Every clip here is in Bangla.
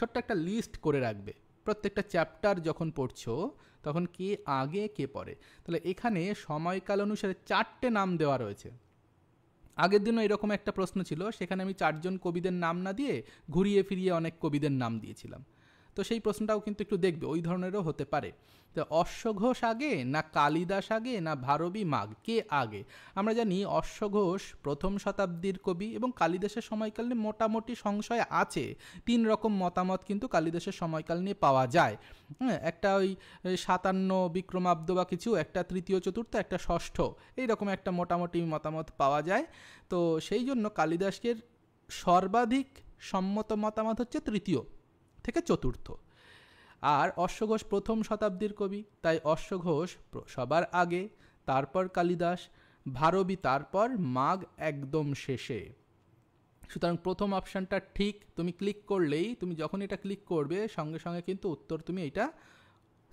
ছোট্ট একটা লিস্ট করে রাখবে। প্রত্যেকটা চ্যাপ্টার যখন পড়ছো তখন কে আগে কে পরে। তাহলে এখানে সময়কাল অনুসারে 4টে নাম দেওয়া রয়েছে। আগের দিনও এরকম একটা প্রশ্ন ছিল, সেখানে আমি 4জন কবিদের নাম না দিয়ে ঘুরিয়ে ফিরিয়ে অনেক কবিদের নাম দিয়েছিলাম। তো সেই প্রশ্নটাও কিন্তু একটু দেখবে, ওই ধরনেরও হতে পারে। তো অশ্বঘোষ আগে না কালিদাস আগে না ভারবী মাঘ, কে আগে? আমরা জানি অশ্বঘোষ প্রথম শতাব্দীর কবি এবং কালিদাসের সময়কাল নিয়ে মোটামুটি সংশয় আছে। 3 রকম মতামত কিন্তু কালিদাসের সময়কাল নিয়ে পাওয়া যায়। হ্যাঁ, একটা ওই 57 বিক্রমাব্দ বা কিছু, একটা তৃতীয় চতুর্থ, একটা ষষ্ঠ, এইরকম একটা মোটামুটি মতামত পাওয়া যায়। তো সেই জন্য কালিদাসকে সর্বাধিক সম্মত মতামত হচ্ছে তৃতীয় থেকে চতুর্থ। আর অশ্বঘোষ প্রথম শতাব্দীর কবি, তাই অশ্বঘোষ সবার আগে, তারপর কালিদাস, ভারবী তারপর, মাঘ একদম শেষে। সুতরাং প্রথম অপশানটা ঠিক। তুমি ক্লিক করলেই, তুমি যখন এটা ক্লিক করবে সঙ্গে সঙ্গে কিন্তু উত্তর তুমি এটা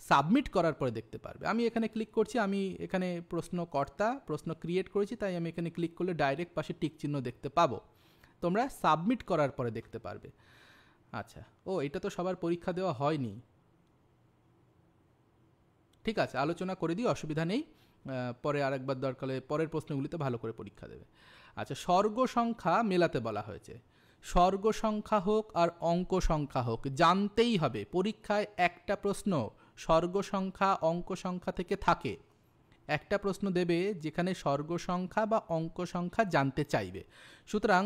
সাবমিট করার পরে দেখতে পারবে। আমি এখানে ক্লিক করছি, আমি এখানে প্রশ্নকর্তা প্রশ্ন ক্রিয়েট করেছি, তাই আমি এখানে ক্লিক করলে ডাইরেক্ট পাশে টিক চিহ্ন দেখতে পাবো। তোমরা সাবমিট করার পরে দেখতে পারবে। আচ্ছা, ও এটা তো সবার পরীক্ষা দেওয়া হয়নি, ঠিক আছে, আলোচনা করে দিই, অসুবিধা নেই। পরে আরেকবার দরকার হলে পরের প্রশ্নগুলিতে ভালো করে পরীক্ষা দেবে। আচ্ছা, স্বর্গ সংখ্যা মেলাতে বলা হয়েছে। স্বর্গ সংখ্যা হোক আর অঙ্ক সংখ্যা হোক, জানতেই হবে। পরীক্ষায় একটা প্রশ্ন স্বর্গ সংখ্যা অঙ্ক সংখ্যা থেকে থাকে। একটা প্রশ্ন দেবে যেখানে স্বর্গ সংখ্যা বা অঙ্ক সংখ্যা জানতে চাইবে। সুতরাং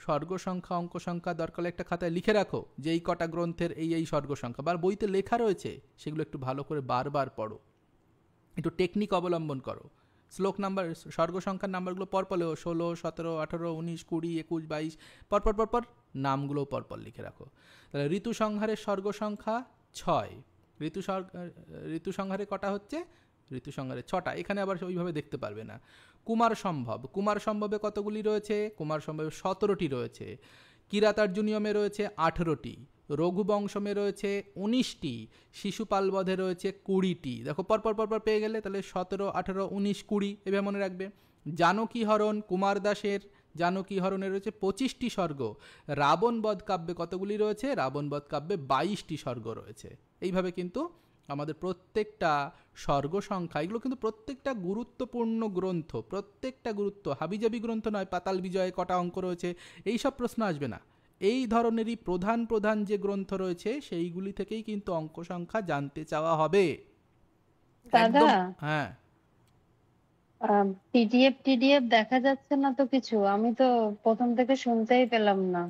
স্বর্গ সংখ্যা অঙ্ক সংখ্যা দরকার একটা খাতায় লিখে রাখো যে এই কটা গ্রন্থের এই স্বর্গ সংখ্যা, বা বইতে লেখা রয়েছে, সেগুলো একটু ভালো করে বারবার পড়ো, একটু টেকনিক অবলম্বন করো। শ্লোক নাম্বার, স্বর্গ সংখ্যার নাম্বারগুলো পরপর 16, 17, 18, 19, 20, 21, 22 পরপর পরপর নামগুলো পরপর লিখে রাখো। তাহলে ঋতু সংহারের স্বর্গ সংখ্যা 6। ঋতু সংহারে কটা হচ্ছে? ঋতু সংহারে 6টা। এখানে আবার ওইভাবে দেখতে পারবে না। কুমার সম্ভব, কুমার সম্ভবে কতগুলি রয়েছে? কুমার সম্ভবে 17টি রয়েছে। কিরাতার্জুনিয়মে রয়েছে 18টি, রঘুবংশমে রয়েছে 19টি, শিশুপালবধে রয়েছে 20টি। দেখো পরপর পরপর পেয়ে গেলে, তাহলে 17, 18, 19, 20 এভাবে মনে রাখবে। জানকী হরণ, কুমার দাসের জানকী হরণে রয়েছে 25টি স্বর্গ। রাবণ বধ কাব্যে কতগুলি রয়েছে? রাবণ বধ কাব্যে 22টি স্বর্গ রয়েছে। এইভাবে কিন্তু আমাদের প্রত্যেকটা স্বর্গ সংখ্যা, এগুলো কিন্তু প্রত্যেকটা গুরুত্বপূর্ণ গ্রন্থ, প্রত্যেকটা গুরুত্ব, হাবিজাবি গ্রন্থ নয়। পাতাল বিজয়ে কটা অঙ্ক রয়েছে এইসব প্রশ্ন আসবে না। এই ধরনেরই প্রধান প্রধান যে গ্রন্থ রয়েছে সেইগুলি থেকেই কিন্তু অঙ্ক সংখ্যা জানতে চাওয়া হবে। দাদা, হ্যাঁ, পিডিএফ দেখা যাচ্ছে না তো কিছু, আমি তো প্রথম থেকে শুনতেই পেলাম না।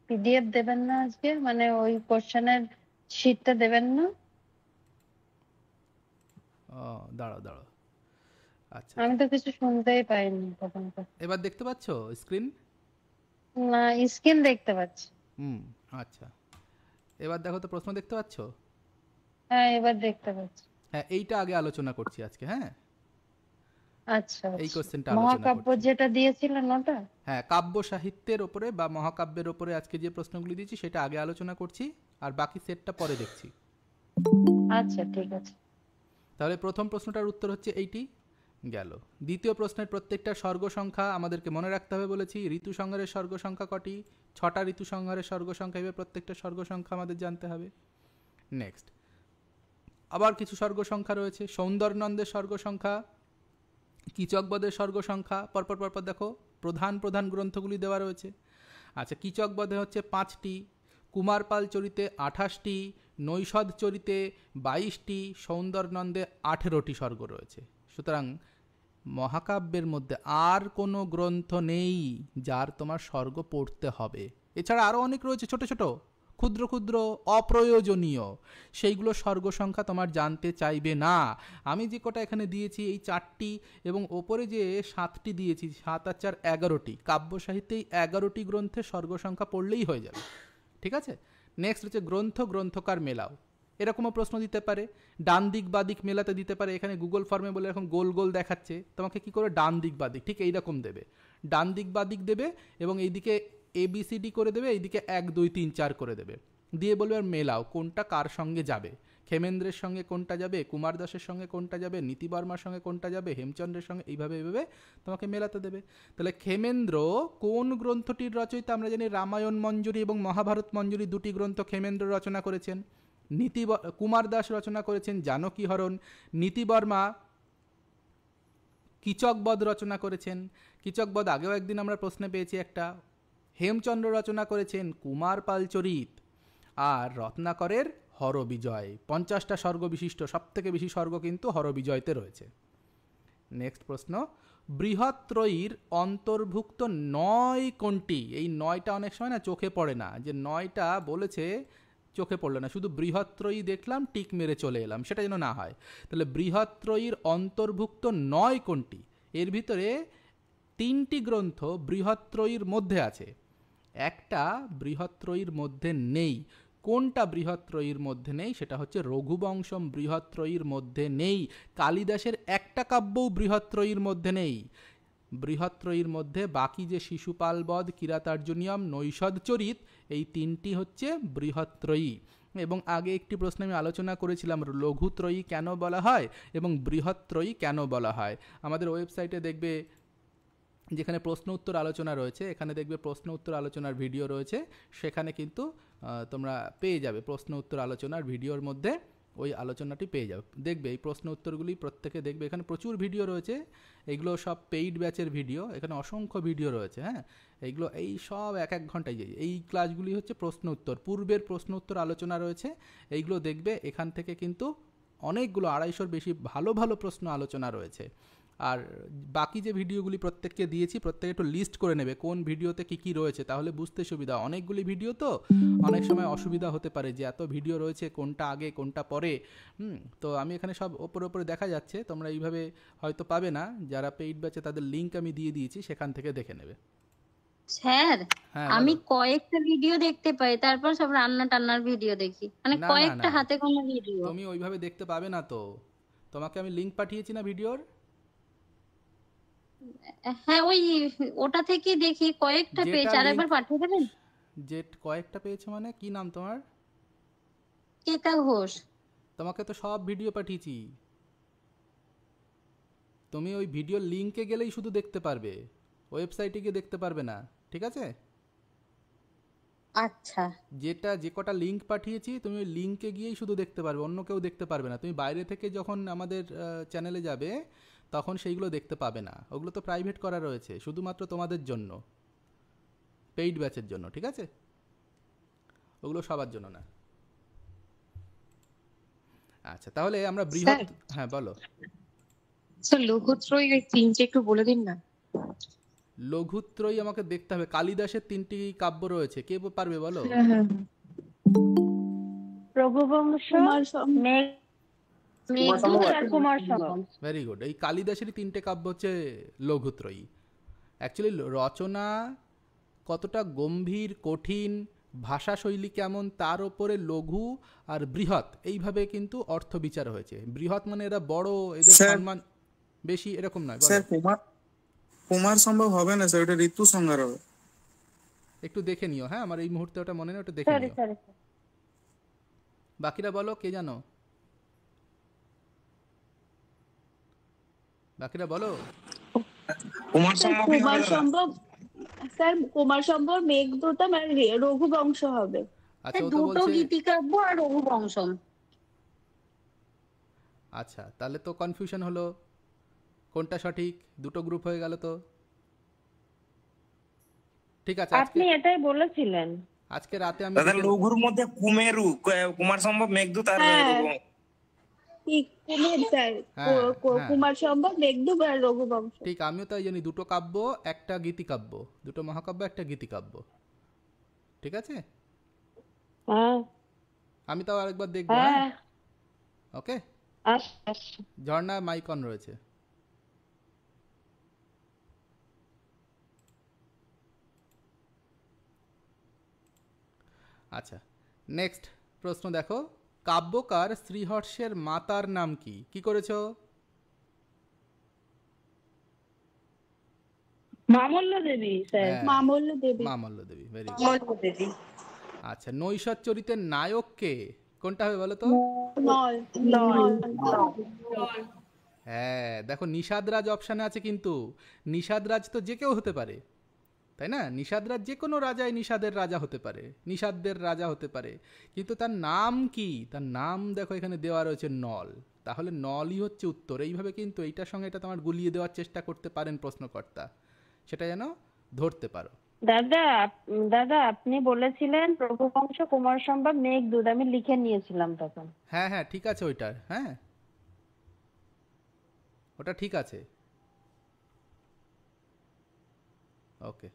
পিডিএফ দেবেন না আজকে, মানে ওই কোশ্চেনের শীটটা দেবেন না? দাঁড়াও দাঁড়াও। আচ্ছা, আমি তো কিছু শুনতেই পাইনি প্রথম থেকে। এবার দেখতে পাচ্ছ স্ক্রিন? না, স্ক্রিন দেখতে পাচ্ছি। আচ্ছা, এবার দেখো তো প্রশ্ন দেখতে পাচ্ছ? হ্যাঁ, এবার দেখতে পাচ্ছি। হ্যাঁ, এইটা আগে আলোচনা করছি আজকে। হ্যাঁ, আচ্ছা এই আচ্ছা, কোশ্চেনটা আলোচনা মহাকাব্য করছি। যেটা দিয়েছিলেন ওটা? হ্যাঁ, কাব্য সাহিত্যের ওপরে বা মহাকাব্যের ওপরে আজকে যে প্রশ্নগুলি দিয়েছি সেটা আগে আলোচনা করছি, আর বাকি সেটটা পরে দেখছি। আচ্ছা, ঠিক আছে। তাহলে প্রথম প্রশ্নটার উত্তর হচ্ছে এইটি গেল। দ্বিতীয় প্রশ্নের প্রত্যেকটা স্বর্গ সংখ্যা আমাদেরকে মনে রাখতে হবে বলেছি। ঋতু সংহারের স্বর্গ সংখ্যা কটি? 6টা ঋতু সংহারের স্বর্গ সংখ্যা, এবার প্রত্যেকটা স্বর্গ সংখ্যা আমাদের জানতে হবে। নেক্সট, আবার কিছু স্বর্গ সংখ্যা রয়েছে। সৌন্দর্যনন্দের স্বর্গ সংখ্যা, কীচকবধের স্বর্গ সংখ্যা, পরপর পরপর দেখো প্রধান প্রধান গ্রন্থগুলি দেওয়া রয়েছে। আচ্ছা, কীচকবধে হচ্ছে 5টি, কুমারপাল চরিতে 28টি, নৈষদ চরিতে 22টি, সৌন্দর্যনন্দে 18টি স্বর্গ রয়েছে। সুতরাং মহাকাব্যের মধ্যে আর কোনো গ্রন্থ নেই যার তোমার স্বর্গ পড়তে হবে। এছাড়া আরও অনেক রয়েছে ছোট ছোট, ক্ষুদ্র ক্ষুদ্র, অপ্রয়োজনীয়, সেইগুলো স্বর্গ সংখ্যা তোমার জানতে চাইবে না। আমি যে কটা এখানে দিয়েছি এই 4টি, এবং ওপরে যে 7টি দিয়েছি, 7 আর 4 11টি, কাব্য সাহিত্যে এই 11টি গ্রন্থের স্বর্গ সংখ্যা পড়লেই হয়ে যাবে। ঠিক আছে। নেক্সট হচ্ছে গ্রন্থ গ্রন্থকার মেলাও, এরকমও প্রশ্ন দিতে পারে। ডান দিক বা দিক মেলাতে দিতে পারে। এখানে গুগল ফর্মে বলে এরকম গোল গোল দেখাচ্ছে, তোমাকে কি করে ডান দিক বা দিক ঠিক এইরকম দেবে, ডান দিক বা দিক দেবে, এবং এইদিকে ABCD করে দেবে, এইদিকে 1 2 3 4 করে দেবে, দিয়ে বলবে আর মেলাও কোনটা কার সঙ্গে যাবে। ক্ষেমেন্দ্রের সঙ্গে কোনটা যাবে, কুমার দাসের সঙ্গে কোনটা যাবে, নীতি বর্মার সঙ্গে কোনটা যাবে, হেমচন্দ্রের সঙ্গে, এইভাবে তোমাকে মেলাতে দেবে। তাহলে ক্ষেমেন্দ্র কোন গ্রন্থটির রচয়িতা? আমরা জানি রামায়ণ মঞ্জুরি এবং মহাভারত মঞ্জুরি দুটি গ্রন্থ ক্ষেমেন্দ্র রচনা করেছেন। কুমার দাস রচনা করেছেন জানকী হরণ। নীতি বর্মা কীচকবধ রচনা করেছেন। কীচকবধ আগেও একদিন আমরা প্রশ্নে পেয়েছি একটা। হেমচন্দ্র রচনা করেছেন কুমার পালচরিত। আর রত্নাকরের হরবিজয়, 50টা স্বর্গ বিশিষ্ট, সব থেকে বেশি স্বর্গ কিন্তু হরবিজয়তে রয়েছে। নেক্সট প্রশ্ন, বৃহত্রয়ীর অন্তর্ভুক্ত 9 কোনটি? এই 9টা অনেক সময় না চোখে পড়ে না, যে 9টা বলেছে চোখে পড়লো না, শুধু বৃহত্রয়ী দেখলাম টিক মেরে চলে এলাম, সেটা যেন না হয়। তাহলে বৃহত্রয়ীর অন্তর্ভুক্ত 9 কোনটি? এর ভিতরে 3টি গ্রন্থ বৃহত্রয়ীর মধ্যে আছে, একটা বৃহত্রয়ীর মধ্যে নেই। কোনটা বৃহত্রয়ীর মধ্যে নেই? সেটা হচ্ছে রঘুবংশম বৃহত্রয়ীর মধ্যে নেই। কালিদাসের একটা কাব্যও বৃহত্রয়ীর মধ্যে নেই। বৃহত্রয়ীর মধ্যে বাকি যে শিশুপালবধ, কিরাতার্জুনিয়ম, নৈষধচরিত, এই 3টি হচ্ছে বৃহত্রয়ী। এবং আগে একটি প্রশ্ন আমি আলোচনা করেছিলাম, লঘুত্রয়ী কেন বলা হয় এবং বৃহত্রয়ী কেন বলা হয়। আমাদের ওয়েবসাইটে দেখবে যেখানে প্রশ্ন উত্তর আলোচনা রয়েছে, এখানে দেখবে প্রশ্ন উত্তর আলোচনার ভিডিও রয়েছে, সেখানে কিন্তু তোমরা পেয়ে যাবে প্রশ্ন উত্তর আলোচনার ভিডিওর মধ্যে ওই আলোচনাটি পেয়ে যাবে। দেখবে এই প্রশ্ন উত্তরগুলি প্রত্যেকে দেখবে, এখানে প্রচুর ভিডিও রয়েছে, এগুলো সব পেইড ব্যাচের ভিডিও, এখানে অসংখ্য ভিডিও রয়েছে। হ্যাঁ, এইগুলো এই সব 1 ঘন্টায় যায়। এই ক্লাসগুলি হচ্ছে প্রশ্ন উত্তর, পূর্বের প্রশ্ন উত্তর আলোচনা রয়েছে, এইগুলো দেখবে। এখান থেকে কিন্তু অনেকগুলো 250-র বেশি ভালো ভালো প্রশ্ন আলোচনা রয়েছে। আর বাকি যে ভিডিওগুলি প্রত্যেককে দিয়েছি, প্রত্যেকে একটু লিস্ট করে নেবে কোন ভিডিওতে কি কি রয়েছে, তাহলে বুঝতে সুবিধা। অনেকগুলি ভিডিও তো অনেক সময় অসুবিধা হতে পারে যে এত ভিডিও রয়েছে, কোনটা আগে কোনটা পরে। তো আমি এখানে সব ওপরে দেখা যাচ্ছে, তোমরা এইভাবে হয়তো পাবে না। যারা পেইড ব্যাচে তাদের লিঙ্ক আমি দিয়ে দিয়েছি, সেখান থেকে দেখে নেবে। স্যার, হ্যাঁ, আমি কয়েকটা ভিডিও দেখতে পাই, তারপর সব রান্না টান্নার ভিডিও দেখি, মানে না না কয়েকটা না, হাতে গোনা ভিডিও। তুমি ওইভাবে দেখতে পাবে না তো। তোমাকে আমি লিঙ্ক পাঠিয়েছি না ভিডিওর? হ্যাঁ, ওটা থেকে দেখি কয়েকটা পেজ, যেটা আর লিঙ্ক, একবার পাঠিয়ে দেবেন। যে কয়েকটা পেয়েছো মানে কি নাম তোমার? কেতা ঘোষ। তোমাকে তো সব ভিডিও পাঠিয়েছি, তুমি ওই ভিডিও লিঙ্কে গেলেই শুধু দেখতে পারবে, ওয়েবসাইটে গিয়ে দেখতে পারবে না, ঠিক আছে? আচ্ছা, যে কটা লিঙ্ক পাঠিয়েছি তুমি ওই লিঙ্কে গিয়েই শুধু দেখতে পারবে, অন্য কেউ দেখতে পারবে না। তুমি বাইরে থেকে যখন আমাদের চ্যানেলে যাবে তখন সেইগুলো দেখতে পাবে না, ওগুলো তো প্রাইভেট করা রয়েছে শুধুমাত্র তোমাদের জন্য, পেইড ব্যাচের জন্য, ঠিক আছে? ওগুলো সবার জন্য না। আচ্ছা, তাহলে আমরা বৃহৎ, হ্যাঁ বলো। স্যার, লঘুত্রয়ী ওই 3টে একটু বলে দিন না। লঘুত্রয়ী আমাকে দেখতে হবে, কালিদাসের 3টি কাব্য রয়েছে, কে পারবে বলো? রঘুবংশ, মেঘদূত আর কুমার সম্ভব। Very good. এই কালিদাসেরই 3টে কাব্য হচ্ছে লঘুত্রয়ী। অ্যাকচুয়ালি রচনা কতটা গম্ভীর, কঠিন, ভাষাশৈলী কেমন, তার ওপরে লঘু আর বৃহৎ এইভাবে কিন্তু অর্থ বিচার হয়েছে। বৃহৎ মানে এরা বড়, এদের সম্মান বেশি, এরকম নয়। স্যার, কুমার সম্ভব হবে না স্যার, ওটা ঋতু সংহার হবে। একটু দেখে নিও, হ্যাঁ, আমার এই মুহূর্তে ওটা মনে নেই, ওটা দেখে নিও। বাকিরা বলো, কে জানো? বাকিরা বলো। কুমার সম্ভব, স্যার কুমার সম্ভব, মেঘদূত আর রঘুবংশ হবে। আচ্ছা, ও তো দুটো বলছে। গীতিকাব্য আর রঘুবংশম। আচ্ছা, তাহলে তো কনফিউশন হলো, কোনটা সঠিক? দুটো গ্রুপ হয়ে গেল তো। ঠিক আছে, আপনি এটাই বলেছিলেন। আজকে রাতে আমি দাদা লঘুর মধ্যে কুমেরু, কুমার সম্ভব, মেঘদূত আর ঠিক, কুমার সম্ভব, মেঘদূত আর রঘুবংশ। ঠিক, আমিও তাই জানি, দুটো কাব্য একটা গীতিকাব্য, দুটো মহাকাব্য একটা গীতিকাব্য, ঠিক আছে? আমি তাও আরেকবার দেখবো। ওকে, ঝর্ণা মাইক অন রয়েছে। আচ্ছা, নেক্সট প্রশ্ন দেখো, কাব্যকার শ্রীহর্ষের মাতার নাম কি? কি করেছো? মামল্ল দেবী স্যার। মামল্ল দেবী। মামল্ল দেবী, ভেরি গুড। আচ্ছা, নৈষধচরিতের নায়ক কে? কোনটা হবে বলো তো? নল নল হ্যাঁ, দেখো নিষাদরাজ অপশানে আছে, কিন্তু নিষাদরাজ তো যে কেউ হতে পারে, তাই না? নিষাদরাজ যে কোনো রাজাই নিষাদের রাজা হতে পারে, নিষাদদের রাজা হতে পারে, কিন্তু তার নাম কি? তার নাম দেখো এখানে দেওয়া রয়েছে নল, তাহলে নলই হচ্ছে উত্তর। এইভাবে কিন্তু এইটার সঙ্গে এটা তোমার গুলিয়ে দেওয়ার চেষ্টা করতে পারেন প্রশ্নকর্তা, সেটা যেন ধরতে পারো। দাদা আপনি বলেছিলেন রঘুবংশ, কুমার সম্ভব, মেঘদূত, আমি লিখে নিয়েছিলাম তখন। হ্যাঁ হ্যাঁ ঠিক আছে, ওইটার হ্যাঁ ওটা ঠিক আছে। ওকে,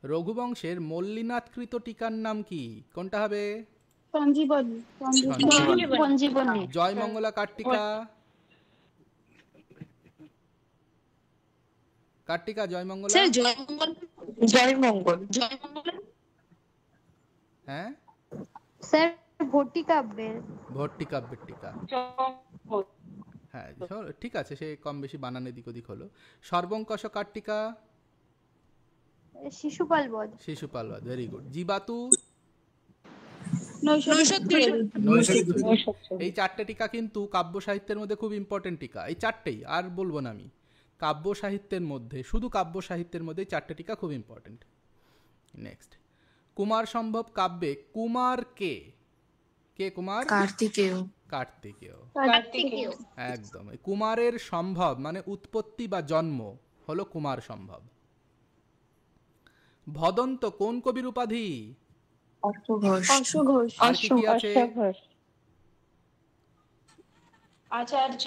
রঘুবংশের মল্লিনাথকৃত টিকার নাম কি? কোনটা হবে? সঞ্জীবনী সঞ্জীবনী। জয়মঙ্গলা কার টিকা? কার টিকা? জয়মঙ্গলা। জয়মঙ্গল। হ্যাঁ, স্যার ভর্তি কাব্যের। ভট্টি কাব্যের টিকা। হ্যাঁ ঠিক আছে, সে কম বেশি বানান এদিক ওদিক হলো। সর্বঙ্কষ কার টিকা? শিশুপাল বধ। Shishupala, very good. জীবাতু? নৈষধের। এই চারটে টিকা কিন্তু কাব্য সাহিত্যের মধ্যে খুব ইম্পর্টেন্ট টিকা, এই চারটেই, আর বলবো না আমি। কাব্য সাহিত্যের মধ্যে, শুধু কাব্য সাহিত্যের মধ্যে এই চারটে টিকা খুব ইম্পর্টেন্ট। নেক্সট, কুমার সম্ভব কাব্যে কুমার কে? কে কুমার? কার্তিকেয়। কার্তিকেয়, কার্তিকেয়। একদম। এই কুমারের সম্ভব মানে উৎপত্তি বা জন্ম হলো কুমার সম্ভব। ভদন্ত কোন কবির উপাধি? অশ্বঘোষ। অশ্বঘোষ। আর কি কি আছে? অশ্বঘোষ। আচার্য।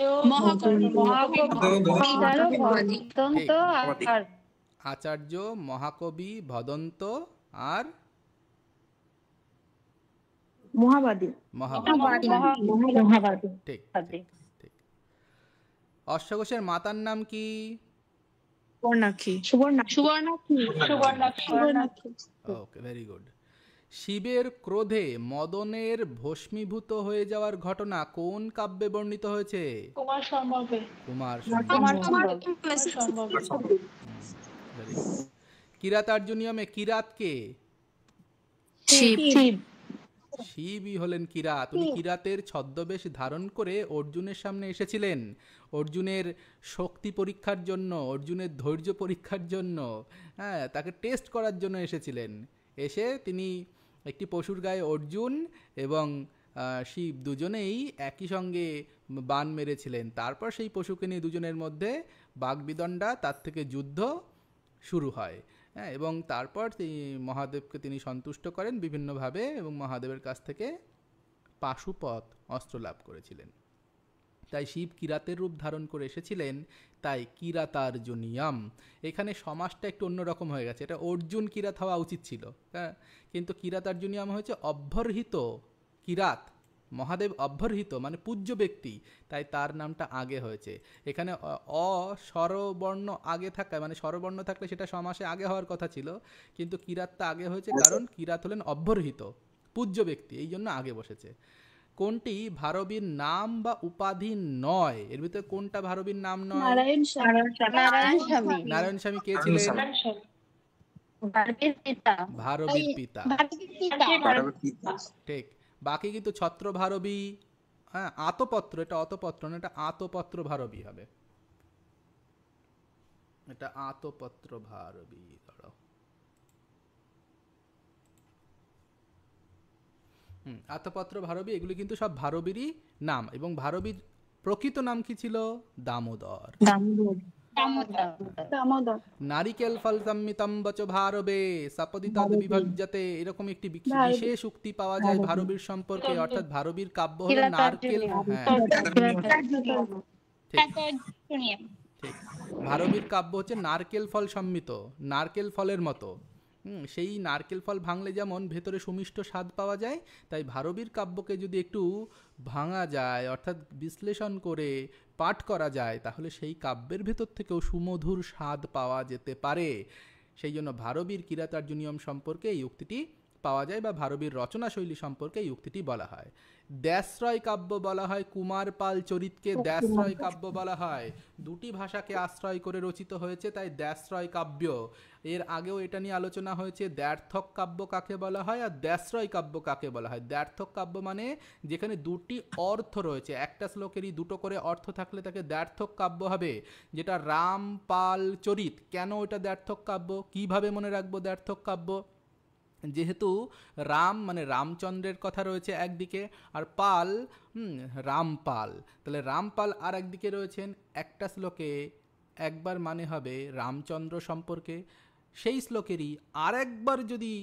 ভদন্ত আর আচার্য, মহাকবি, ভদন্ত আর মহাবাদী। মহাবাদী। ঠিক ঠিক। অশ্বঘোষের মাতার নাম কি? সুবর্ণাক্ষী। সুবর্ণাক্ষী। ওকে, ভেরি গুড। শিবের ক্রোধে মদনের ভস্মীভূত হয়ে যাওয়ার ঘটনা কোন কাব্যে বর্ণিত হয়েছে? কুমার সম্ভবে। কুমার সম্ভব। Very good. কিরাতার্জুনিয়মে কিরাত কে? শিব। শিবই হলেন কিরাত। উনি কিরাতের ছদ্মবেশ ধারণ করে অর্জুনের সামনে এসেছিলেন, অর্জুনের শক্তি পরীক্ষার জন্য, অর্জুনের ধৈর্য পরীক্ষার জন্য, হ্যাঁ, তাকে টেস্ট করার জন্য এসেছিলেন। এসে তিনি একটি পশুর গায়ে অর্জুন এবং শিব দুজনেই একই সঙ্গে বাণ মেরেছিলেন। তারপর সেই পশুকে নিয়ে দুজনের মধ্যে বাগবিদণ্ডা, তার থেকে যুদ্ধ শুরু হয়। হ্যাঁ, এবং তারপর মহাদেবকে তিনি সন্তুষ্ট করেন বিভিন্নভাবে, এবং মহাদেবের কাছ থেকে পাশুপত অস্ত্র লাভ করেছিলেন। তাই শিব কিরাতের রূপ ধারণ করে এসেছিলেন, তাই কিরাতার্জুনিয়ম। এখানে সমাজটা একটু অন্যরকম হয়ে গেছে, এটা অর্জুন কিরাত হওয়া উচিত ছিল, হ্যাঁ, কিন্তু কিরাতার্জুনিয়ম হয়েছে অভ্যর্হিত কিরাত। মহাদেব অভ্যর্হিত মানে পূজ্য ব্যক্তি, তাই তার নামটা আগে হয়েছে। এখানে স্বরবর্ণ আগে থাকায়, মানে স্বরবর্ণ থাকলে সেটা সমাসে আগে হওয়ার কথা ছিল, কিন্তু কিরাতটা আগে হয়েছে কারণ কিরাত হলেন অভ্যর্হিত পূজ্য ব্যক্তি, এই জন্য আগে বসেছে। কোনটি ভারবীর নাম বা উপাধি নয়? এর ভিতরে কোনটা ভারবীর নাম নয়? নারায়ণ স্বামী। নারায়ণ স্বামী কে ছিলেন? ভারবীর পিতা। ভারবীর পিতা, ঠিক। বাকি কিন্তু ছত্র ভারবী, হ্যাঁ, আতপত্র, এটা অতপত্র না, এটা আতপত্র ভারবী হবে, এটা আতপত্র ভারবী। দাঁড়াও, আতপত্র ভারবী, এগুলি কিন্তু সব ভারবীরই নাম। এবং ভারবীর প্রকৃত নাম কি ছিল? দামোদর। দামোদর। নারিকেল ফল সম্মিতম বচ ভারবে সপদিতাদ বিভজ্যতে, এরকম একটি বিশেষ উক্তি পাওয়া যায় ভারবীর সম্পর্কে, অর্থাৎ ভারবীর কাব্য হলো নারকেল। হ্যাঁ ঠিক ঠিক, ভারবীর কাব্য হচ্ছে নারকেল ফল সম্মিত, নারকেল ফলের মতো। সেই নারকেল ফল ভাঙলে যেমন ভেতরে সুমিষ্ট স্বাদ পাওয়া যায়, তাই ভারবীর কাব্যকে যদি একটু ভাঙা যায়, অর্থাৎ বিশ্লেষণ করে পাঠ করা যায়, তাহলে সেই কাব্যের ভেতর থেকেও সুমধুর স্বাদ পাওয়া যেতে পারে। সেই জন্য ভারবীর কিরাতার্জুনিয়ম সম্পর্কে এই উক্তিটি পাওয়া যায় বা ভারবীর রচনা শৈলী সম্পর্কে এই উক্তিটি বলা হয়। দেশরয় কাব্য বলা হয় কুমার পাল চরিতকে, দেশরয় কাব্য বলা হয়। দুটি ভাষাকে আশ্রয় করে রচিত হয়েছে, তাই দেশরয় কাব্য। এর আগেও এটা নিয়ে আলোচনা হয়েছে, দ্ব্যর্থক কাব্য কাকে বলা হয় আর দেশরয় কাব্য কাকে বলা হয়। দ্ব্যর্থক কাব্য মানে যেখানে দুটি অর্থ রয়েছে, একটা শ্লোকেরই দুটো করে অর্থ থাকলে তাকে দ্ব্যর্থক কাব্য হবে। যেটা রাম পাল চরিত, কেন ওটা দ্ব্যর্থক কাব্য, কিভাবে মনে রাখবো দ্ব্যর্থক কাব্য? যেহেতু রাম মানে রামচন্দ্রের কথা রয়েছে একদিকে, আর পাল রামপাল, তাহলে রামপাল আর একদিকে রয়েছেন। একটা শ্লোকে একবার মানে হবে রামচন্দ্র সম্পর্কে, সেই শ্লোকেরই আর একবার যদি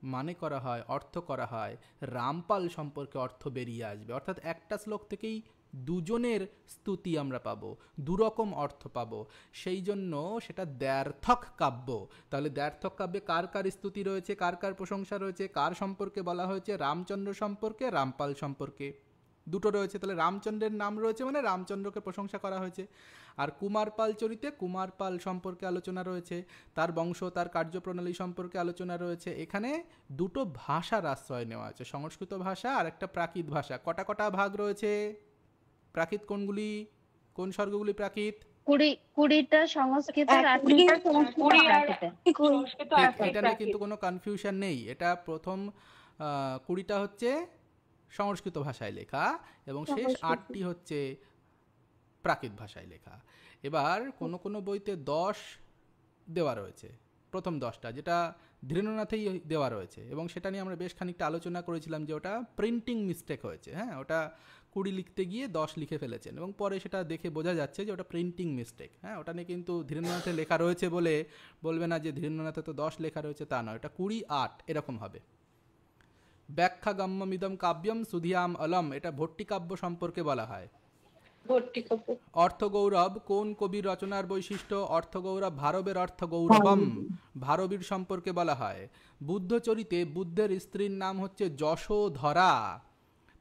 মানে করা হয়, অর্থ করা হয়, রামপাল সম্পর্কে অর্থ বেরিয়ে আসবে। অর্থাৎ একটা শ্লোক থেকেই দুজনের স্তুতি আমরা পাবো, দুরকম অর্থ পাবো, সেই জন্য সেটা দ্ব্যর্থক কাব্য। তাহলে দ্ব্যর্থক কাব্যে কার কার স্তুতি রয়েছে, কার কার প্রশংসা রয়েছে, কার সম্পর্কে বলা হয়েছে? রামচন্দ্র সম্পর্কে, রামপাল সম্পর্কে, দুটো রয়েছে। তাহলে রামচন্দ্রের নাম রয়েছে মানে রামচন্দ্রকে প্রশংসা করা হয়েছে। আর কুমারপাল চরিতে কুমারপাল সম্পর্কে আলোচনা রয়েছে, তার বংশ, তার কার্যপ্রণালী সম্পর্কে আলোচনা রয়েছে। এখানে দুটো ভাষার আশ্রয় নেওয়া আছে, সংস্কৃত ভাষা আর একটা প্রাকৃত ভাষা। কটা কটা ভাগ রয়েছে? প্রাকৃত কোনগুলি, কোন স্বর্গগুলি প্রাকৃত? 20টা সংস্কৃত আর 20টা 8টা কুড়ি আর প্রাকৃতে। সংস্কৃত ঠিক, আছে এটা নিয়ে কিন্তু কোনো কনফিউশন নেই। এটা প্রথম 20টা হচ্ছে সংস্কৃত ভাষায় লেখা এবং শেষ 8টি হচ্ছে প্রাকৃত ভাষায় লেখা। এবার কোনো কোনো বইতে 10 দেওয়া রয়েছে, প্রথম 10টা, যেটা ধীরেন্দ্রনাথেই দেওয়া রয়েছে, এবং সেটা নিয়ে আমরা বেশ খানিকটা আলোচনা করেছিলাম যে ওটা প্রিন্টিং মিস্টেক হয়েছে। হ্যাঁ, ওটা 20 লিখতে গিয়ে 10 লিখে ফেলেছেন, এবং পরে সেটা দেখে বোঝা যাচ্ছে যে ওটা প্রিন্টিং মিস্টেক। হ্যাঁ, ওটা নিয়ে কিন্তু ধীরেন্দ্রনাথে লেখা রয়েছে বলে বলবে না যে ধীরেন্দ্রনাথে তো 10 লেখা রয়েছে, তা নয়, এটা 20-8 এরকম হবে। ব্যাখ্যা গম্যমিদম কাব্যম সুধিয়াম অলম, এটা ভট্টিকাব্য সম্পর্কে বলা হয়। অর্থগৌরব কোন কবির রচনার বৈশিষ্ট্য? অর্থগৌরব ভারবের অর্থগৌরবম, ভারবীর সম্পর্কে বলা হয়। বুদ্ধচরিতে বুদ্ধের স্ত্রীর নাম হচ্ছে যশোধরা।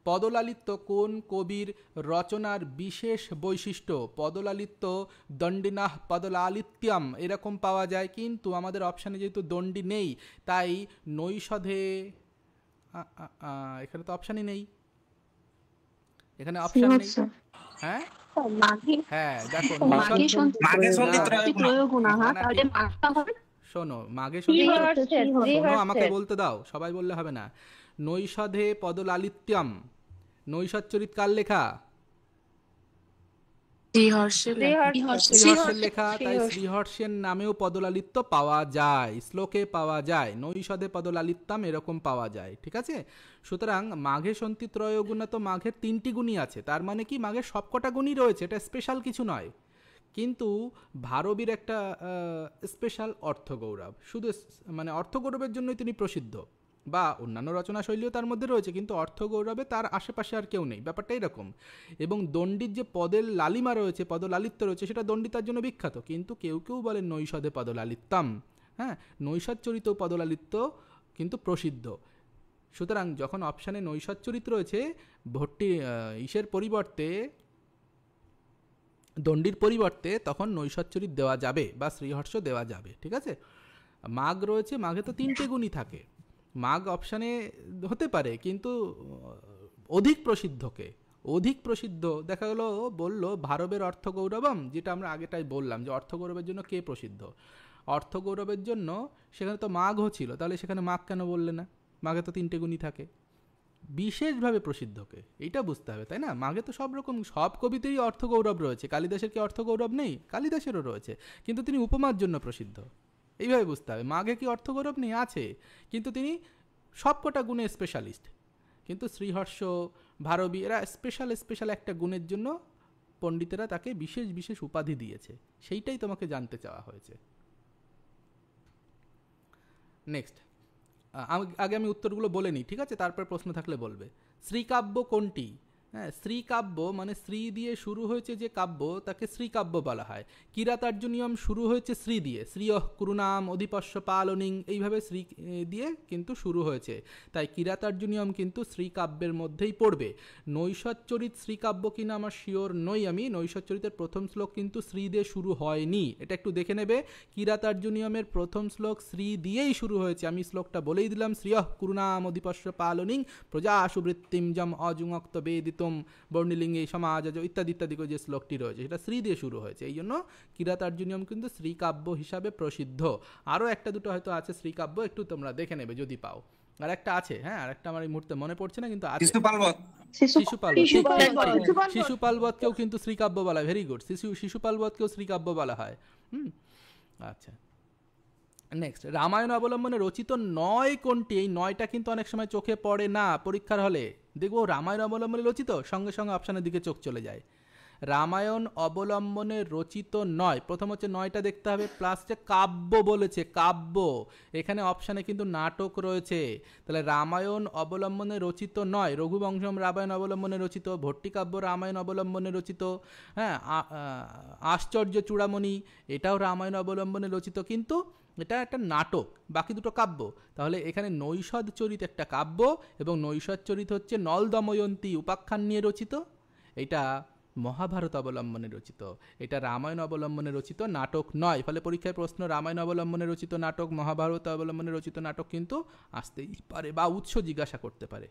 পদলালিত্য কোন কবির রচনার বিশেষ বৈশিষ্ট্য? পদলালিত্য দণ্ডিনাহ পদলালিত্যম এরকম পাওয়া যায়, কিন্তু আমাদের অপশানে যেহেতু দণ্ডি নেই তাই নৈষধে, এখানে তো অপশানই নেই, এখানে অপশান নেই। হ্যাঁ হ্যাঁ, দেখো শোনো, মাঘে শোনো, আমাকে বলতে দাও, সবাই বললে হবে না। নৈষধে পদলালিত্যম, নৈষধ চরিত কার লেখা? শ্রীহর্ষের লেখা, তাই শ্রীহর্ষের নামেও পদলালিত্য পাওয়া যায়, শ্লোকে পাওয়া যায়, নৈষধে পদলালিত্যম এরকম পাওয়া যায়। ঠিক আছে, সুতরাং মাঘে সন্তি ত্রয় গুণা, তো মাঘের 3টি গুণই আছে, তার মানে কি মাঘের সবকটা গুণই রয়েছে, এটা স্পেশাল কিছু নয়। কিন্তু ভারবীর একটা স্পেশাল অর্থগৌরব, শুধু মানে অর্থগৌরবের জন্যই তিনি প্রসিদ্ধ, বা অন্যান্য রচনা শৈলীও তার মধ্যে রয়েছে, কিন্তু অর্থগৌরবে তার আশেপাশে আর কেউ নেই, ব্যাপারটা এরকম। এবং দণ্ডিত যে পদের লালিমা রয়েছে, পদলালিত্য রয়েছে, সেটা দণ্ডিতার জন্য বিখ্যাত, কিন্তু কেউ কেউ বলেন নৈষধে পদলালিত্যম। হ্যাঁ, নৈষধ চরিত পদলালিত্য কিন্তু প্রসিদ্ধ। সুতরাং যখন অপশানে নৈষধ চরিত রয়েছে, ভট্টি ইসের পরিবর্তে, দণ্ডির পরিবর্তে, তখন নৈষধ চরিত দেওয়া যাবে বা শ্রীহর্ষ দেওয়া যাবে। ঠিক আছে, মাঘ রয়েছে, মাঘে তো 3টে গুণই থাকে, মাঘ অপশানে হতে পারে, কিন্তু অধিক প্রসিদ্ধ দেখা গেলো বললো ভারবের অর্থগৌরবম, যেটা আমরা আগেটাই বললাম যে অর্থগৌরবের জন্য কে প্রসিদ্ধ। অর্থগৌরবের জন্য সেখানে তো মাঘও ছিল, তাহলে সেখানে মাঘ কেন বললে না? মাঘে তো 3টে গুণই থাকে, বিশেষভাবে প্রসিদ্ধকে, এইটা বুঝতে হবে, তাই না? মাঘে তো সব রকম, সব কবিতেই অর্থগৌরব রয়েছে, কালিদাসের কি অর্থগৌরব নেই? কালিদাসেরও রয়েছে, কিন্তু তিনি উপমার জন্য প্রসিদ্ধ, এইভাবে বুঝতে হবে। মাঘে কি অর্থগৌরব নেই? আছে, কিন্তু তিনি সবকটা গুণে স্পেশালিস্ট। কিন্তু শ্রীহর্ষ, ভারবী এরা স্পেশাল একটা গুণের জন্য পণ্ডিতেরা তাকে বিশেষ উপাধি দিয়েছে, সেইটাই তোমাকে জানতে চাওয়া হয়েছে। নেক্সট, আগে আমি উত্তরগুলো বলে নিই, ঠিক আছে, তারপর প্রশ্ন থাকলে বলবে। শ্রীকাব্য কোনটি? হ্যাঁ, শ্রীকাব্য মানে শ্রী দিয়ে শুরু হয়েছে যে কাব্য তাকে শ্রীকাব্য বলা হয়। কিরাতার্জুনীয়ম শুরু হয়েছে শ্রী দিয়ে, শ্রিয়ঃ কুরুনাম অধিপস্য পালনিং, এইভাবে শ্রী দিয়ে কিন্তু শুরু হয়েছে, তাই কিরাতার্জুনীয়ম কিন্তু শ্রীকাব্যের মধ্যেই পড়বে। নৈষৎচরিত শ্রীকাব্য কিনা আমার শিওর নই আমি, নৈষৎচরিতের প্রথম শ্লোক কিন্তু শ্রী দিয়ে শুরু হয়নি, এটা একটু দেখে নেবে। কিরাতার্জুনীয়মের প্রথম শ্লোক শ্রী দিয়েই শুরু হয়েছে, আমি শ্লোকটা বলেই দিলাম, শ্রিয়ঃ কুরুনাম অধিপস্য পালনিং প্রজা সুবৃত্তিম যম অজুঙক্ত বেদিতম বর্ণিলিঙ্গে সমাজ ইত্যাদি ইত্যাদি করে যে শ্লোকটি রয়েছে সেটা শ্রী দিয়ে শুরু হয়েছে, এই জন্য কিরাতার্জুনীয়ম কিন্তু শ্রীকাব্য হিসাবে প্রসিদ্ধ। আরও একটা দুটো হয়তো আছে শ্রীকাব্য, একটু তোমরা দেখে নেবে যদি পাও। আর একটা আছে, হ্যাঁ, আর একটা আমার এই মুহূর্তে মনে পড়ছে না, কিন্তু আছে শিশুপালবৎ। শিশুপালবৎকেও কিন্তু শ্রীকাব্য বলা হয়। ভেরি গুড, শিশুপালবৎকেও শ্রীকাব্য বলা হয়। আচ্ছা, নেক্সট, রামায়ণ অবলম্বনে রচিত নয় কোনটি? এই নয়টা কিন্তু অনেক সময় চোখে পড়ে না পরীক্ষার হলে, দেখবো রামায়ণ অবলম্বনে রচিত, সঙ্গে সঙ্গে অপশানের দিকে চোখ চলে যায়। রামায়ণ অবলম্বনে রচিত নয়, প্রথম হচ্ছে নয়টা দেখতে হবে, প্লাস যে কাব্য বলেছে, কাব্য, এখানে অপশানে কিন্তু নাটক রয়েছে, তাহলে রামায়ণ অবলম্বনে রচিত নয়। রঘুবংশম রামায়ণ অবলম্বনে রচিত, ভট্টিকাব্য রামায়ণ অবলম্বনে রচিত, হ্যাঁ, আশ্চর্য চূড়ামণি এটাও রামায়ণ অবলম্বনে রচিত, কিন্তু এটা একটা নাটক, বাকি দুটো কাব্য। তাহলে এখানে নৈষদ চরিত একটা কাব্য, এবং নৈষদ চরিত হচ্ছে নল দময়ন্তী উপাখ্যান নিয়ে রচিত, এটা মহাভারত অবলম্বনে রচিত, এটা রামায়ণ অবলম্বনে রচিত নাটক নয়। ফলে পরীক্ষায় প্রশ্ন রামায়ণ অবলম্বনে রচিত নাটক, মহাভারত অবলম্বনে রচিত নাটক কিন্তু আসতেই পারে, বা উৎস জিজ্ঞাসা করতে পারে।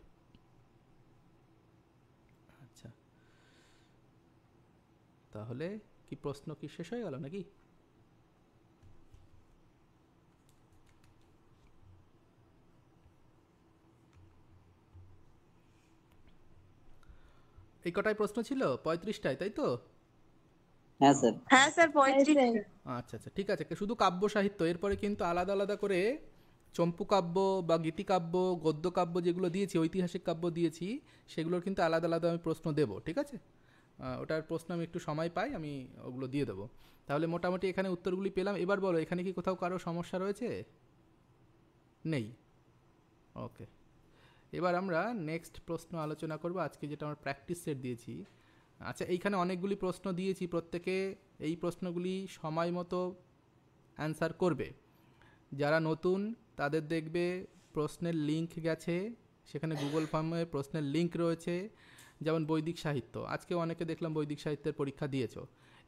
আচ্ছা, তাহলে কি প্রশ্ন কি শেষ হয়ে গেল নাকি? এই কটাই প্রশ্ন ছিল, 35টায়, তাই তো? হ্যাঁ স্যার। হ্যাঁ স্যার 35। আচ্ছা আচ্ছা, ঠিক আছে, শুধু কাব্য সাহিত্য, এরপরে কিন্তু আলাদা আলাদা করে চম্পু কাব্য বা গীতিকাব্য, গদ্যকাব্য যেগুলো দিয়েছি, ঐতিহাসিক কাব্য দিয়েছি, সেগুলোর কিন্তু আলাদা আলাদা আমি প্রশ্ন দেবো, ঠিক আছে? ওটার প্রশ্ন আমি একটু সময় পাই, আমি ওগুলো দিয়ে দেবো। তাহলে মোটামুটি এখানে উত্তরগুলি পেলাম। এবার বলো, এখানে কি কোথাও কারো সমস্যা রয়েছে? নেই? ওকে, এবার আমরা নেক্সট প্রশ্ন আলোচনা করব, আজকে যেটা আমরা প্র্যাকটিস সেট দিয়েছি। আচ্ছা, এইখানে অনেকগুলি প্রশ্ন দিয়েছি, প্রত্যেকে এই প্রশ্নগুলি সময় মতো অ্যান্সার করবে। যারা নতুন তাদের দেখবে প্রশ্নের লিঙ্ক গেছে, সেখানে গুগল ফর্মে প্রশ্নের লিঙ্ক রয়েছে, যেমন বৈদিক সাহিত্য, আজকেও অনেকে দেখলাম বৈদিক সাহিত্যের পরীক্ষা দিয়েছো।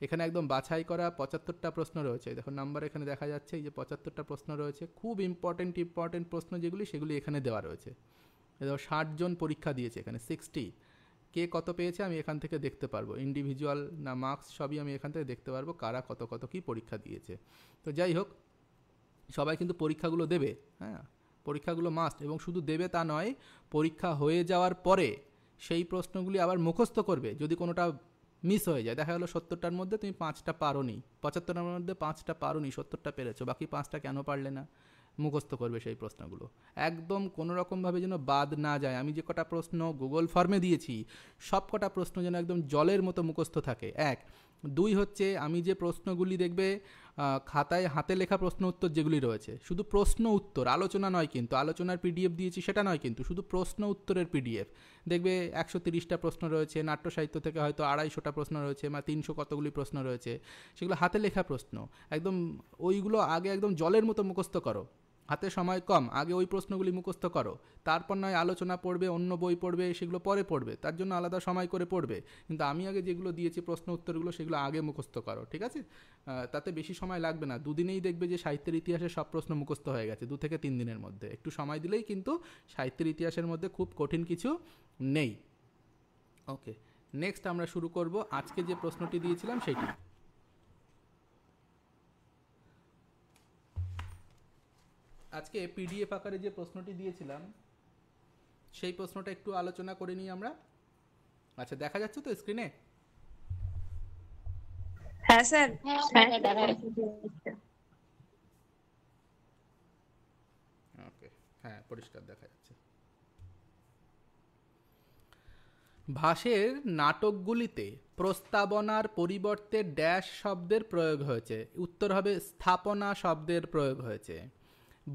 এখানে একদম বাছাই করা 75টা প্রশ্ন রয়েছে, দেখো নাম্বার এখানে দেখা যাচ্ছে, এই যে 75টা প্রশ্ন রয়েছে, খুব ইম্পর্টেন্ট প্রশ্ন যেগুলি, সেগুলি এখানে দেওয়া রয়েছে। 60 জন পরীক্ষা দিয়েছে এখানে, 60, কে কত পেয়েছে আমি এখান থেকে দেখতে পারবো, ইন্ডিভিজুয়াল না মার্কস সবই আমি এখান থেকে দেখতে পারবো, কারা কত কত কী পরীক্ষা দিয়েছে। তো যাই হোক, সবাই কিন্তু পরীক্ষাগুলো দেবে, হ্যাঁ, পরীক্ষাগুলো মাস্ট, এবং শুধু দেবে তা নয়, পরীক্ষা হয়ে যাওয়ার পরে সেই প্রশ্নগুলি আবার মুখস্থ করবে। যদি কোনোটা মিস হয়ে যায়, দেখা গেলো 70টার মধ্যে তুমি 5টা পারোনি, 75টার মধ্যে 5টা পারোনি, 70টা পেরেছো, বাকি 5টা কেন পারলে না? মুখস্থ করবে সেই প্রশ্নগুলো, একদম কোনো রকমভাবে যেন বাদ না যায়। আমি যে কটা প্রশ্ন গুগল ফর্মে দিয়েছি, সব কটা প্রশ্ন যেন একদম জলের মতো মুখস্থ থাকে, 1। 2 হচ্ছে, আমি যে প্রশ্নগুলি দেখবে খাতায় হাতে লেখা প্রশ্ন উত্তর যেগুলি রয়েছে, শুধু প্রশ্ন উত্তর, আলোচনা নয় কিন্তু, আলোচনার পিডিএফ দিয়েছি সেটা নয় কিন্তু, শুধু প্রশ্ন উত্তরের পিডিএফ দেখবে। 130টা প্রশ্ন রয়েছে, নাট্য সাহিত্য থেকে হয়তো 250টা প্রশ্ন রয়েছে, বা 300 কতগুলি প্রশ্ন রয়েছে, সেগুলো হাতে লেখা প্রশ্ন, একদম ওইগুলো আগে একদম জলের মতো মুখস্থ করো, হাতে সময় কম, আগে ওই প্রশ্নগুলি মুখস্থ করো, তারপর নয় আলোচনা পড়বে, অন্য বই পড়বে, সেগুলো পরে পড়বে, তার জন্য আলাদা সময় করে পড়বে, কিন্তু আমি আগে যেগুলো দিয়েছি প্রশ্ন উত্তরগুলো, সেগুলো আগে মুখস্থ করো, ঠিক আছে? তাতে বেশি সময় লাগবে না, 2 দিনেই দেখবে যে সাহিত্যের ইতিহাসে সব প্রশ্ন মুখস্থ হয়ে গেছে, 2 থেকে 3 দিনের মধ্যে। একটু সময় দিলেই কিন্তু সাহিত্যের ইতিহাসের মধ্যে খুব কঠিন কিছু নেই। ওকে, নেক্সট আমরা শুরু করব আজকে যে প্রশ্নটি দিয়েছিলাম সেইটি। আজকে পিডিএফ আকারে যে প্রশ্নটি দিয়েছিলাম, সেই প্রশ্নটা একটু আলোচনা করে নিই আমরা। আচ্ছা, দেখা যাচ্ছে তো স্ক্রিনে? হ্যাঁ স্যার। ওকে, হ্যাঁ, পরিষ্কার দেখা যাচ্ছে। ভাষের নাটকগুলিতে প্রস্তাবনার পরিবর্তে ড্যাশ শব্দের প্রয়োগ হয়েছে, উত্তর হবে স্থাপনা শব্দের প্রয়োগ হয়েছে।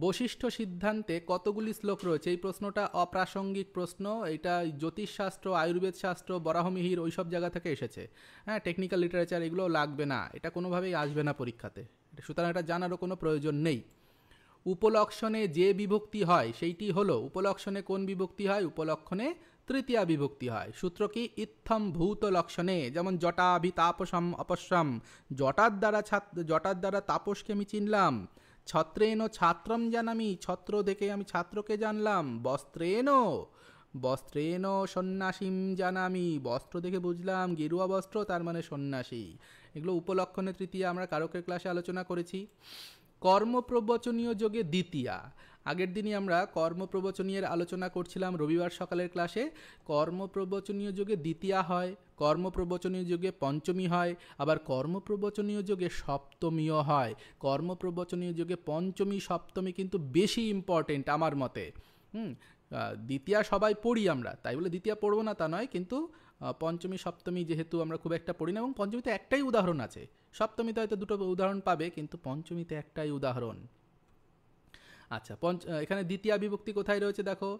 বশিষ্ঠ সিদ্ধান্তে কতগুলি শ্লোক রয়েছে? এই প্রশ্নটা অপ্রাসঙ্গিক প্রশ্ন, এটা জ্যোতিষশাস্ত্র, আয়ুর্বেদ শাস্ত্র, বরাহমিহির ওই সব জায়গা থেকে এসেছে। হ্যাঁ, টেকনিক্যাল লিটারেচার এগুলো লাগবে না, এটা কোনোভাবেই আসবে না পরীক্ষাতে, সুতরাং এটা জানারও কোনো প্রয়োজন নেই। উপলক্ষণে যে বিভক্তি হয় সেইটি হলো, উপলক্ষণে কোন বিভক্তি হয়? উপলক্ষণে তৃতীয়া বিভক্তি হয়। সূত্র কি? ইত্থম ভূত লক্ষণে, যেমন জটাভি তাপসম অপস্যম, জটার দ্বারা তাপসকে আমি চিনলাম। ছত্রেণ ছাত্রম জানামি, ছত্র দেখে আমি ছাত্রকে জানলাম। বস্ত্রেণ সন্ন্যাসীম জানামি, বস্ত্র দেখে বুঝলাম গেরুয়া বস্ত্র, তার মানে সন্ন্যাসী। এগুলো উপলক্ষণে তৃতীয়া, আমরা কারকের ক্লাসে আলোচনা করেছি। কর্মপ্রবচনীয় যোগে দ্বিতীয়া, আগের দিনই আমরা কর্মপ্রবচনীয়ের আলোচনা করছিলাম রবিবার সকালের ক্লাসে। কর্মপ্রবচনীয় যোগে দ্বিতীয়া হয়, কর্মপ্রবচনীয় যোগে পঞ্চমী হয়, আবার কর্মপ্রবচনীয় যোগে সপ্তমীও হয়। কর্মপ্রবচনীয় যোগে পঞ্চমী সপ্তমী কিন্তু বেশি ইম্পর্টেন্ট আমার মতে। দ্বিতীয়া সবাই পড়ি আমরা, তাই বলে দ্বিতীয়া পড়বো না তা নয়, কিন্তু পঞ্চমী সপ্তমী যেহেতু আমরা খুব একটা পড়ি না, এবং পঞ্চমীতে একটাই উদাহরণ আছে। সপ্তমীতে হয়তো দুটো উদাহরণ পাবে, কিন্তু পঞ্চমীতে একটাই উদাহরণ। আচ্ছা, এখানে দ্বিতীয়া বিভক্তি কোথায় রয়েছে দেখো।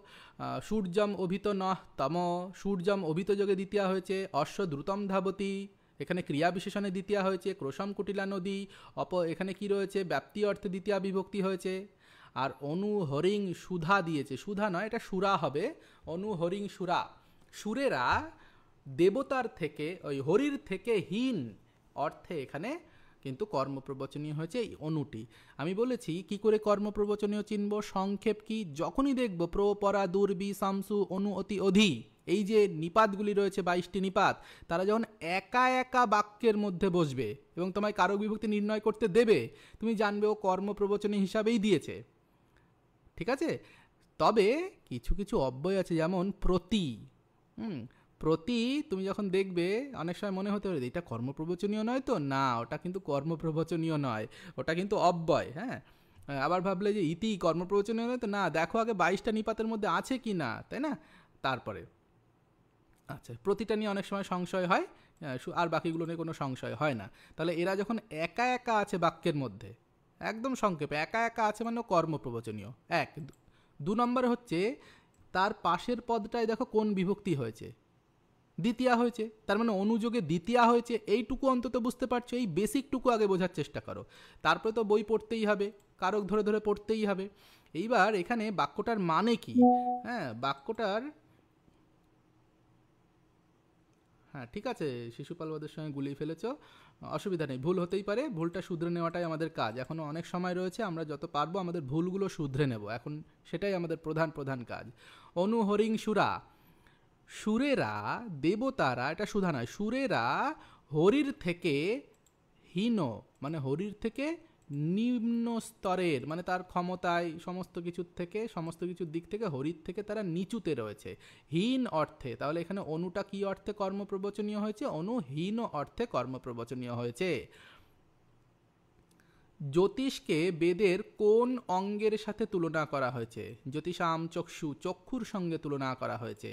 সূর্যম অভিত নহ তম, সূর্যম অভিত যোগে দ্বিতীয়া হয়েছে। অশ্ব দ্রুতম ধাবতি, এখানে ক্রিয়া বিশেষণে দ্বিতীয়া হয়েছে। ক্রোশম কুটিলা নদী, এখানে কি রয়েছে? ব্যাপ্তি অর্থে দ্বিতীয়া বিভক্তি হয়েছে। আর অনু হরিং সুধা দিয়েছে, সুধা নয়, এটা সুরা হবে। অনু হরিং সুরা, সুরেরা দেবতার থেকে, ওই হরির থেকে হীন অর্থে এখানে কিন্তু কর্মপ্রবচনীয় হয়েছে এই অনুটি। আমি বলেছি কি করে কর্মপ্রবচনীয় চিনব, সংক্ষেপ কি? যখনই দেখব প্র পরা দুর্বি সামসু অনু অতি অধি, এই যে নিপাতগুলি রয়েছে 22টি নিপাত, তারা যখন একা একা বাক্যের মধ্যে বসবে এবং তোমায় কারক বিভক্তি নির্ণয় করতে দেবে, তুমি জানবে ও কর্মপ্রবচনী হিসাবেই দিয়েছে। ঠিক আছে? তবে কিছু কিছু অব্যয় আছে, যেমন প্রতি। প্রতি তুমি যখন দেখবে অনেক সময় মনে হতে পারে এটা কর্মপ্রবচনীয় নয় তো, না, ওটা কিন্তু কর্মপ্রবচনীয় নয়, ওটা কিন্তু অব্যয়। হ্যাঁ, আবার ভাবলে যে ইতি কর্মপ্রবচনীয় নয় তো, না, দেখো আগে 22টা নিপাতের মধ্যে আছে কি না, তাই না? তারপরে আচ্ছা, প্রতিটা নিয়ে অনেক সময় সংশয় হয়, আর বাকিগুলো নিয়ে কোনো সংশয় হয় না। তাহলে এরা যখন একা একা আছে বাক্যের মধ্যে, একদম সংক্ষেপে একা একা আছে মানে কর্মপ্রবচনীয়। 1 2 নম্বর হচ্ছে তার পাশের পদটায় দেখো কোন বিভক্তি হয়েছে? দ্বিতীয়া হয়েছে, তার মানে অনুযোগে দ্বিতীয়া হয়েছে। এইটুকু অন্তত বুঝতে পারছো, এই বেসিকটুকু আগে বোঝার চেষ্টা করো, তারপরে তো বই পড়তেই হবে, কারক ধরে ধরে পড়তেই হবে। এইবার এখানে বাক্যটার মানে কি? হ্যাঁ, বাক্যটার, হ্যাঁ ঠিক আছে, শিশুপাল বদের সঙ্গে গুলিয়ে ফেলেছ, অসুবিধা নেই, ভুল হতেই পারে, ভুলটা শুধরে নেওয়াটাই আমাদের কাজ। এখনও অনেক সময় রয়েছে, আমরা যত পারবো আমাদের ভুলগুলো শুধরে নেব, এখন সেটাই আমাদের প্রধান কাজ। অনু হরিং সুরা, সুরেরা দেবতারা, এটা সুধা নয়, সুরেরা হরির থেকে হীন, মানে হরির থেকে নিম্ন স্তরের, মানে তার ক্ষমতায় সমস্ত কিছুর থেকে, সমস্ত কিছুর দিক থেকে হরির থেকে তারা নিচুতে রয়েছে, হীন অর্থে। তাহলে এখানে অনুটা কি অর্থে কর্মপ্রবচনীয় হয়েছে? অনু হীন অর্থে কর্মপ্রবচনীয় হয়েছে। জ্যোতিষকে বেদের কোন অঙ্গের সাথে তুলনা করা হয়েছে? জ্যোতিষাম চক্ষু, চক্ষুর সঙ্গে তুলনা করা হয়েছে।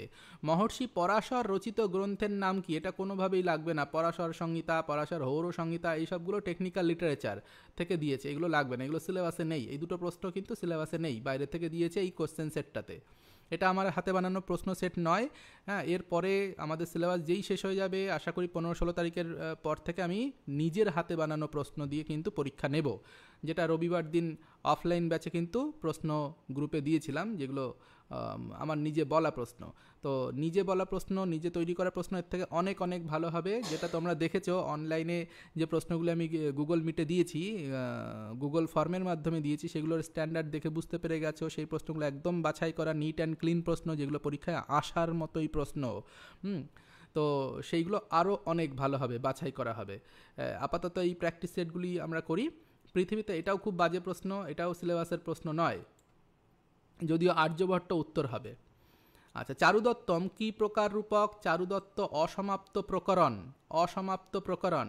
মহর্ষি পরাশর রচিত গ্রন্থের নাম কি? এটা কোনোভাবেই লাগবে না, পরাশর সংহিতা, পরাশর হৌর সংহিতা, এইসবগুলো টেকনিক্যাল লিটারেচার থেকে দিয়েছে, এগুলো লাগবে না, এগুলো সিলেবাসে নেই। এই দুটো প্রশ্ন কিন্তু সিলেবাসে নেই, বাইরে থেকে দিয়েছে এই কোশ্চেন সেটটাতে। এটা আমার হাতে বানানো প্রশ্ন সেট নয়। হ্যাঁ, এরপরে আমাদের সিলেবাস যেই শেষ হয়ে যাবে, আশা করি 15-16 তারিখের পর থেকে আমি নিজের হাতে বানানো প্রশ্ন দিয়ে কিন্তু পরীক্ষা নেব, যেটা রবিবার দিন অফলাইন ব্যাচে কিন্তু প্রশ্ন গ্রুপে দিয়েছিলাম, যেগুলো আমার নিজে বলা প্রশ্ন। তো নিজে বলা প্রশ্ন, নিজে তৈরি করা প্রশ্ন এর থেকে অনেক অনেক ভালো হবে। যেটা তোমরা দেখেছো অনলাইনে যে প্রশ্নগুলো আমি গুগল মিটে দিয়েছি, গুগল ফর্মের মাধ্যমে দিয়েছি, সেগুলোর স্ট্যান্ডার্ড দেখে বুঝতে পেরে গেছো সেই প্রশ্নগুলো একদম বাছাই করা, নিট অ্যান্ড ক্লিন প্রশ্ন, যেগুলো পরীক্ষায় আসার মতোই প্রশ্ন। তো সেইগুলো আরও অনেক ভালো হবে, বাছাই করা হবে। আপাতত এই প্র্যাকটিস সেটগুলি আমরা করি। পৃথিবীতে এটাও খুব বাজে প্রশ্ন, এটাও সিলেবাসের প্রশ্ন নয়, যদিও আর্যভট্ট উত্তর হবে। আচ্ছা, চারুদত্তম কি প্রকার রূপক? চারুদত্ত অসমাপ্ত প্রকরণ, অসমাপ্ত প্রকরণ।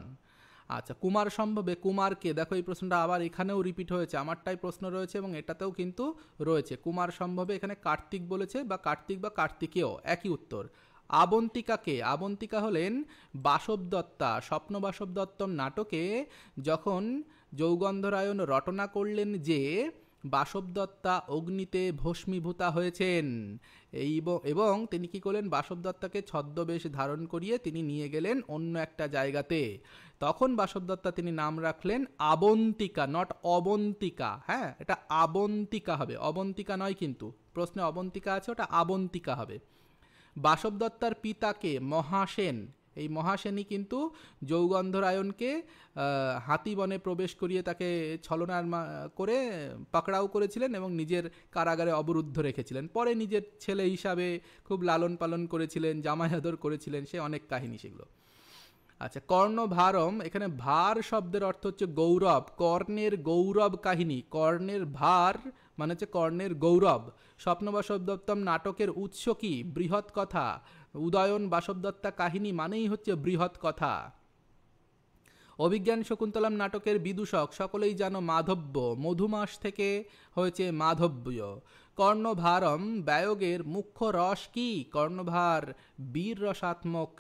আচ্ছা, কুমার সম্ভবে কুমারকে, দেখো এই প্রশ্নটা আবার এখানেও রিপিট হয়েছে, আমারটাই প্রশ্ন রয়েছে এবং এটাতেও কিন্তু রয়েছে। কুমার সম্ভবে এখানে কার্তিক বলেছে, বা কার্তিক বা কার্তিকেয়, একই উত্তর। আবন্তিকাকে, আবন্তিকা হলেন বাসব দত্তা। স্বপ্ন বাসব দত্তম নাটকে যখন যৌগন্ধরায়ণ রটনা করলেন যে বাসব দত্তা অগ্নিতে ভস্মীভূতা হয়েছেন। এবং তিনি কি করলেন, বাসব দত্তাকে ছদ্মবেশ ধারণ করিয়ে তিনি নিয়ে গেলেন অন্য একটা জায়গাতে। তখন বাসব দত্তা তিনি নাম রাখলেন আবন্তিকা, নট অবন্তিকা। হ্যাঁ, এটা আবন্তিকা হবে, অবন্তিকা নয়, কিন্তু প্রশ্নে অবন্তিকা আছে, ওটা আবন্তিকা হবে। বাসব দত্তার পিতাকে মহাসেন, এই মহাসেনই কিন্তু যৌগন্ধরায়ণকে হাতিবনে প্রবেশ করিয়ে তাকে ছলনার করে পাকড়াও করেছিলেন এবং নিজের কারাগারে অবরুদ্ধ রেখেছিলেন। পরে নিজের ছেলে হিসাবে খুব লালন পালন করেছিলেন, জামাই আদর করেছিলেন, সে অনেক কাহিনী সেগুলো। আচ্ছা, কর্ণভারম, এখানে ভার শব্দের অর্থ হচ্ছে গৌরব, কর্ণের গৌরব কাহিনী। কর্ণের ভার মানে হচ্ছে কর্ণের গৌরব। স্বপ্ন বাসব দত্তম নাটকের উৎস কি? বৃহৎ কথা। উদয়ন বাসব দত্তা কাহিনী মানেই হচ্ছে বৃহৎ কথা। অভিজ্ঞান শকুন্তলম নাটকের বিদূষক সকলেই জানো মাধব্য, মধুমাস থেকে হয়েছে মাধব্য। কর্ণভারম ব্যয়োগের মুখ্য রস কি? কর্ণভার বীর রসাত্মক।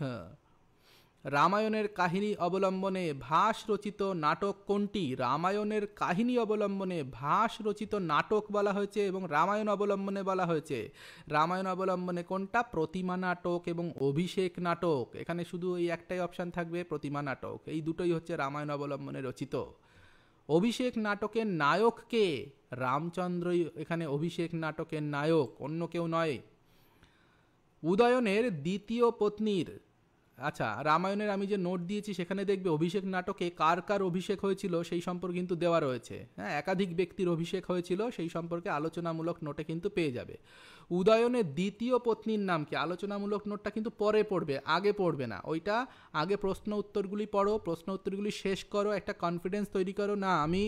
রামায়ণের কাহিনী অবলম্বনে ভাস রচিত নাটক কোনটি? রামায়ণের কাহিনী অবলম্বনে ভাস রচিত নাটক বলা হয়েছে এবং রামায়ণ অবলম্বনে বলা হয়েছে। রামায়ণ অবলম্বনে কোনটা? প্রতিমা নাটক এবং অভিষেক নাটক। এখানে শুধু এই একটাই অপশান থাকবে, প্রতিমা নাটক। এই দুটোই হচ্ছে রামায়ণ অবলম্বনে রচিত। অভিষেক নাটকের নায়ক কে? রামচন্দ্রই এখানে অভিষেক নাটকের নায়ক, অন্য কেউ নয়। উদয়নের দ্বিতীয় পত্নীর, আচ্ছা রামায়ণের আমি যে নোট দিয়েছি সেখানে দেখবে অভিষেক নাটকে কার কার অভিষেক হয়েছিল সেই সম্পর্কে কিন্তু দেওয়া রয়েছে। হ্যাঁ, একাধিক ব্যক্তির অভিষেক হয়েছিল সেই সম্পর্কে আলোচনামূলক নোটে কিন্তু পেয়ে যাবে। উদয়নের দ্বিতীয় পত্নীর নাম কি? আলোচনামূলক নোটটা কিন্তু পরে পড়বে, আগে পড়বে না। ওইটা আগে প্রশ্ন উত্তরগুলি পড়ো, প্রশ্ন উত্তরগুলি শেষ করো, একটা কনফিডেন্স তৈরি করো, না আমি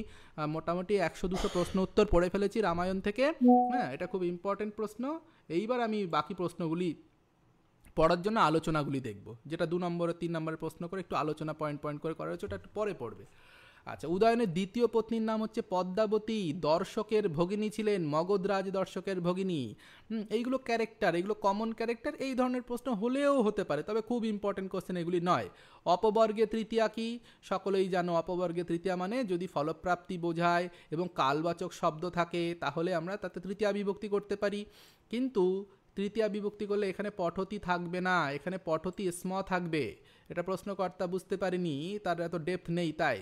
মোটামুটি 100-200 প্রশ্ন উত্তর পড়ে ফেলেছি রামায়ণ থেকে। হ্যাঁ, এটা খুব ইম্পর্টেন্ট প্রশ্ন। এইবার আমি বাকি প্রশ্নগুলি পড়ার জন্য আলোচনাগুলি দেখব, যেটা 2 নম্বর 3 নম্বরের প্রশ্ন করে একটু আলোচনা পয়েন্ট পয়েন্ট করে করা হচ্ছে, ওটা একটু পরে পড়বে। আচ্ছা, উদয়নের দ্বিতীয় পত্নীর নাম হচ্ছে পদ্মাবতী, দর্শকের ভগিনী ছিলেন, মগধরাজ দর্শকের ভগিনী। এইগুলো ক্যারেক্টার, এগুলো কমন ক্যারেক্টার, এই ধরনের প্রশ্ন হলেও হতে পারে, তবে খুব ইম্পর্টেন্ট কোশ্চেন এগুলি নয়। অপবর্গে তৃতীয়া কি? সকলেই জানো অপবর্গে তৃতীয়া মানে যদি ফলপ্রাপ্তি বোঝায় এবং কালবাচক শব্দ থাকে তাহলে আমরা তাতে তৃতীয়া বিভক্তি করতে পারি, কিন্তু তৃতীয়া বিভক্তি করলে এখানে পঠতি থাকবে না, এখানে পঠতি স্ম থাকবে। এটা প্রশ্নকর্তা বুঝতে পারিনি, তার এত ডেপথ নেই, তাই